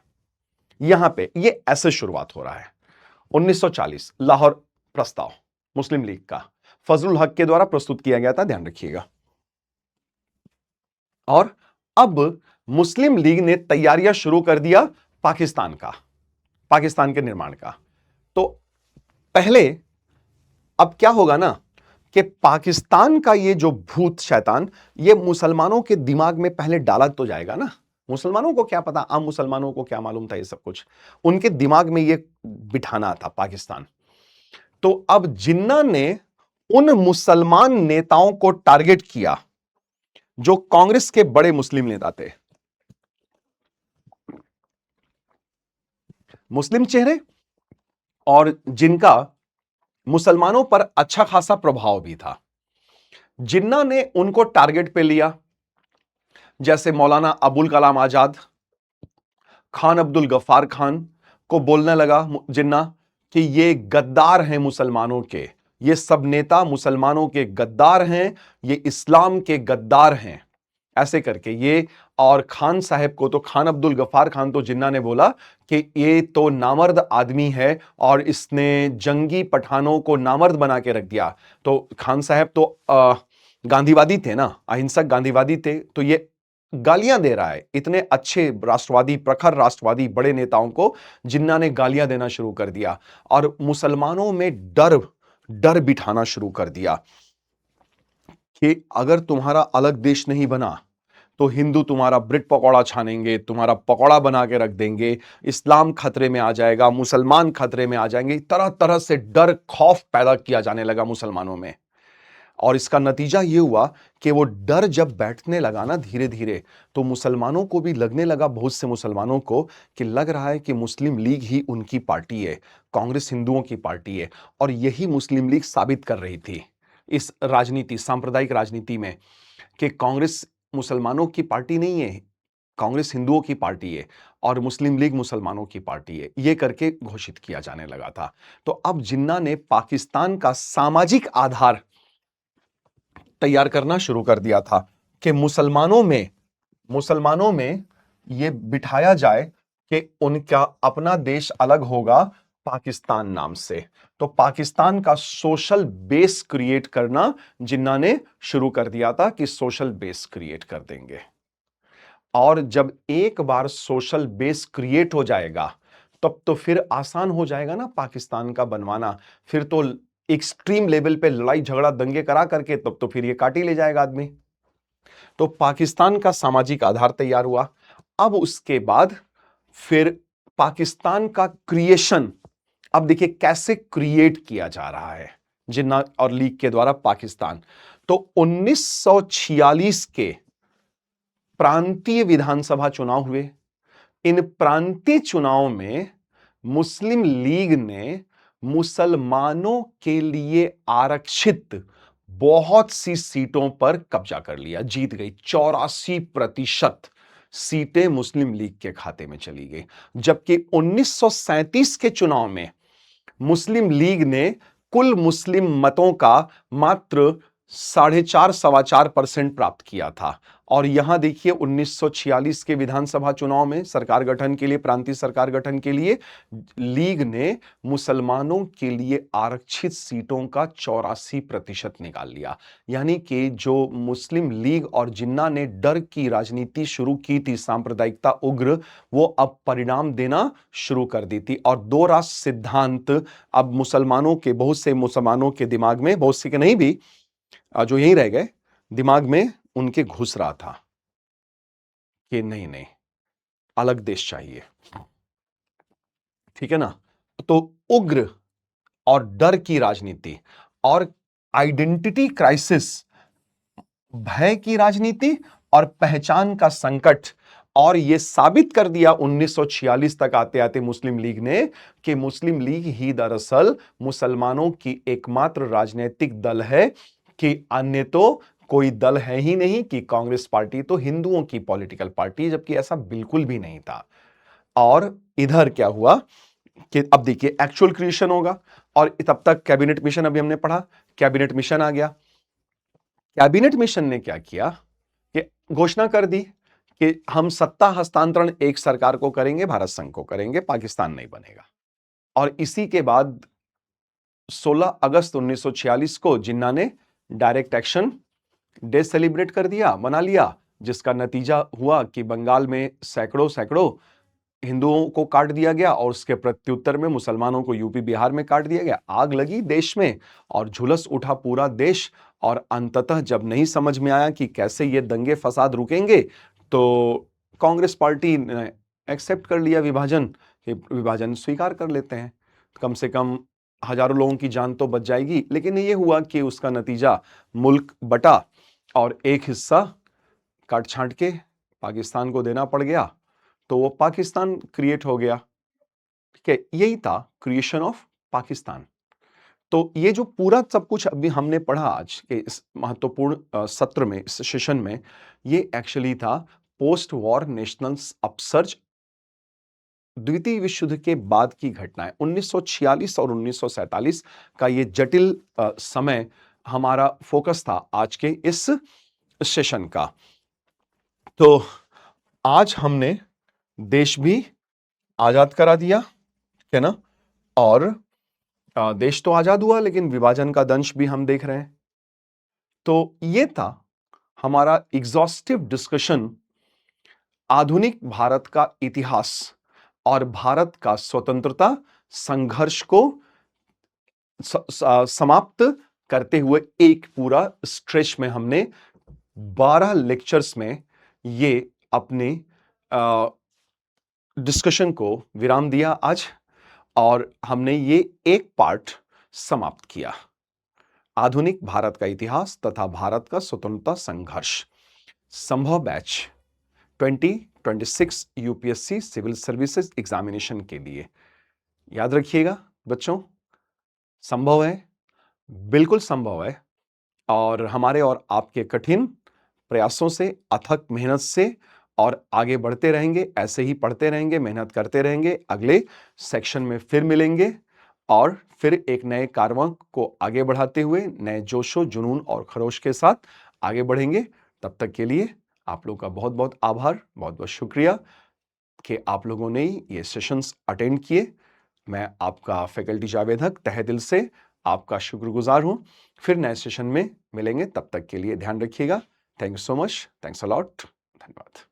यहां पे ये ऐसे शुरुआत हो रहा है। 1940 लाहौर प्रस्ताव मुस्लिम लीग का फजलुल हक के द्वारा प्रस्तुत किया गया था, ध्यान रखिएगा। और अब मुस्लिम लीग ने तैयारियां शुरू कर दिया पाकिस्तान का, पाकिस्तान के निर्माण का। तो पहले अब क्या होगा ना कि पाकिस्तान का ये जो भूत शैतान, ये मुसलमानों के दिमाग में पहले डाला तो जाएगा ना। मुसलमानों को क्या पता, आम मुसलमानों को क्या मालूम था ये सब कुछ, उनके दिमाग में ये बिठाना था पाकिस्तान। तो अब जिन्ना ने उन मुसलमान नेताओं को टारगेट किया जो कांग्रेस के बड़े मुस्लिम नेता थे, मुस्लिम चेहरे, और जिनका मुसलमानों पर अच्छा खासा प्रभाव भी था। जिन्ना ने उनको टारगेट पे लिया, जैसे मौलाना अबुल कलाम आजाद, खान अब्दुल गफ्फार खान को बोलने लगा जिन्ना कि ये गद्दार हैं मुसलमानों के, ये सब नेता मुसलमानों के गद्दार हैं, ये इस्लाम के गद्दार हैं, ऐसे करके ये। और खान साहब को तो, खान अब्दुल गफ्फार खान तो जिन्ना ने बोला कि ये तो नामर्द आदमी है और इसने जंगी पठानों को नामर्द बना के रख दिया। तो खान साहब तो गांधीवादी थे ना, अहिंसक गांधीवादी थे, तो ये गालियां दे रहा है। इतने अच्छे राष्ट्रवादी, प्रखर राष्ट्रवादी बड़े नेताओं को जिन्ना ने गालियां देना शुरू कर दिया और मुसलमानों में डर बिठाना शुरू कर दिया। कि अगर तुम्हारा अलग देश नहीं बना तो हिंदू तुम्हारा ब्रेड पकौड़ा छानेंगे, तुम्हारा पकौड़ा बना के रख देंगे, इस्लाम खतरे में आ जाएगा, मुसलमान खतरे में आ जाएंगे। तरह तरह से डर खौफ पैदा किया जाने लगा मुसलमानों में। और इसका नतीजा यह हुआ कि वो डर जब बैठने लगा ना धीरे धीरे, तो मुसलमानों को भी लगने लगा, बहुत से मुसलमानों को, कि लग रहा है कि मुस्लिम लीग ही उनकी पार्टी है, कांग्रेस हिंदुओं की पार्टी है। और यही मुस्लिम लीग साबित कर रही थी इस राजनीति, सांप्रदायिक राजनीति में, कि कांग्रेस मुसलमानों की पार्टी नहीं है, कांग्रेस हिंदुओं की पार्टी है और मुस्लिम लीग मुसलमानों की पार्टी है, यह करके घोषित किया जाने लगा था। तो अब जिन्ना ने पाकिस्तान का सामाजिक आधार तैयार करना शुरू कर दिया था कि मुसलमानों में यह बिठाया जाए कि उनका अपना देश अलग होगा पाकिस्तान नाम से। तो पाकिस्तान का सोशल बेस क्रिएट करना जिन्ना ने शुरू कर दिया था कि सोशल बेस क्रिएट कर देंगे। और जब एक बार सोशल बेस क्रिएट हो जाएगा तब तो फिर आसान हो जाएगा ना पाकिस्तान का बनवाना। फिर तो एक्सट्रीम लेवल पे लड़ाई झगड़ा दंगे करा करके तब तो फिर ये काट ही ले जाएगा आदमी। तो पाकिस्तान का सामाजिक आधार तैयार हुआ। अब उसके बाद फिर पाकिस्तान का क्रिएशन, अब देखिए कैसे क्रिएट किया जा रहा है जिन्ना और लीग के द्वारा पाकिस्तान। तो 1946 के प्रांतीय विधानसभा चुनाव हुए। इन प्रांतीय चुनाव में मुस्लिम लीग ने मुसलमानों के लिए आरक्षित बहुत सी सीटों पर कब्जा कर लिया, जीत गई। 84% सीटें मुस्लिम लीग के खाते में चली गई। जबकि 1937 के चुनाव में मुस्लिम लीग ने कुल मुस्लिम मतों का मात्र 4.5-4.25% प्राप्त किया था। और यहां देखिए 1946 के विधानसभा चुनाव में सरकार गठन के लिए, प्रांतीय सरकार गठन के लिए, लीग ने मुसलमानों के लिए आरक्षित सीटों का 84% निकाल लिया। यानी कि जो मुस्लिम लीग और जिन्ना ने डर की राजनीति शुरू की थी, सांप्रदायिकता उग्र, वो अब परिणाम देना शुरू कर दी थी। और दो राष्ट्र सिद्धांत अब मुसलमानों के, बहुत से मुसलमानों के दिमाग में, बहुत से के नहीं भी, जो यहीं रह गए, दिमाग में उनके घुस रहा था कि नहीं नहीं अलग देश चाहिए। ठीक है ना। तो उग्र और डर की राजनीति और आइडेंटिटी क्राइसिस, भय की राजनीति और पहचान का संकट, और यह साबित कर दिया 1946 तक आते आते मुस्लिम लीग ने कि मुस्लिम लीग ही दरअसल मुसलमानों की एकमात्र राजनीतिक दल है, कि अन्य तो कोई दल है ही नहीं, कि कांग्रेस पार्टी तो हिंदुओं की पॉलिटिकल पार्टी है, जबकि ऐसा बिल्कुल भी नहीं था। और इधर क्या हुआ कि अब देखिए एक्चुअल क्रिएशन होगा। और तब तक कैबिनेट मिशन, अभी हमने पढ़ा, कैबिनेट मिशन आ गया। कैबिनेट मिशन ने क्या किया कि घोषणा कर दी कि हम सत्ता हस्तांतरण एक सरकार को करेंगे, भारत संघ को करेंगे, पाकिस्तान नहीं बनेगा। और इसी के बाद 16 अगस्त 1946 को जिन्ना ने डायरेक्ट एक्शन डे सेलिब्रेट कर दिया, मना लिया, जिसका नतीजा हुआ कि बंगाल में सैकड़ों हिंदुओं को काट दिया गया और उसके प्रत्युत्तर में मुसलमानों को यूपी बिहार में काट दिया गया। आग लगी देश में और झुलस उठा पूरा देश। और अंततः जब नहीं समझ में आया कि कैसे ये दंगे फसाद रुकेंगे, तो कांग्रेस पार्टी ने एक्सेप्ट कर लिया विभाजन, कि विभाजन स्वीकार कर लेते हैं, कम से कम हजारों लोगों की जान तो बच जाएगी। लेकिन ये हुआ कि उसका नतीजा मुल्क बटा और एक हिस्सा काट छांट के पाकिस्तान को देना पड़ गया, तो वो पाकिस्तान क्रिएट हो गया। ठीक है, यही था क्रिएशन ऑफ पाकिस्तान। तो ये जो पूरा सब कुछ अभी हमने पढ़ा आज के इस महत्वपूर्ण सत्र में, इस सेशन में, ये एक्चुअली था पोस्ट वॉर नेशनल अपसर्ज, द्वितीय विश्व युद्ध के बाद की घटनाएं। 1946 और 1947 का ये जटिल समय हमारा फोकस था आज के इस सेशन का। तो आज हमने देश भी आजाद करा दिया, है ना, और देश तो आजाद हुआ लेकिन विभाजन का दंश भी हम देख रहे हैं। तो ये था हमारा एग्जॉस्टिव डिस्कशन आधुनिक भारत का इतिहास और भारत का स्वतंत्रता संघर्ष को समाप्त करते हुए एक पूरा स्ट्रेच में हमने 12 लेक्चर्स में ये अपने डिस्कशन को विराम दिया आज, और हमने ये एक पार्ट समाप्त किया, आधुनिक भारत का इतिहास तथा भारत का स्वतंत्रता संघर्ष, संभव batch 2026 UPSC civil services examination के लिए। याद रखिएगा बच्चों, संभव है, बिल्कुल संभव है, और हमारे और आपके कठिन प्रयासों से, अथक मेहनत से और आगे बढ़ते रहेंगे, ऐसे ही पढ़ते रहेंगे, मेहनत करते रहेंगे। अगले सेक्शन में फिर मिलेंगे और फिर एक नए कारवां को आगे बढ़ाते हुए नए जोशो, जुनून और खरोश के साथ आगे बढ़ेंगे। तब तक के लिए आप लोगों का बहुत बहुत आभार, बहुत बहुत शुक्रिया कि आप लोगों ने ये सेशंस अटेंड किए। मैं आपका फैकल्टी जावेद तहे दिल से आपका शुक्रगुजार हूं। फिर नए सेशन में मिलेंगे, तब तक के लिए ध्यान रखिएगा। Thank you so much, thanks a lot, धन्यवाद।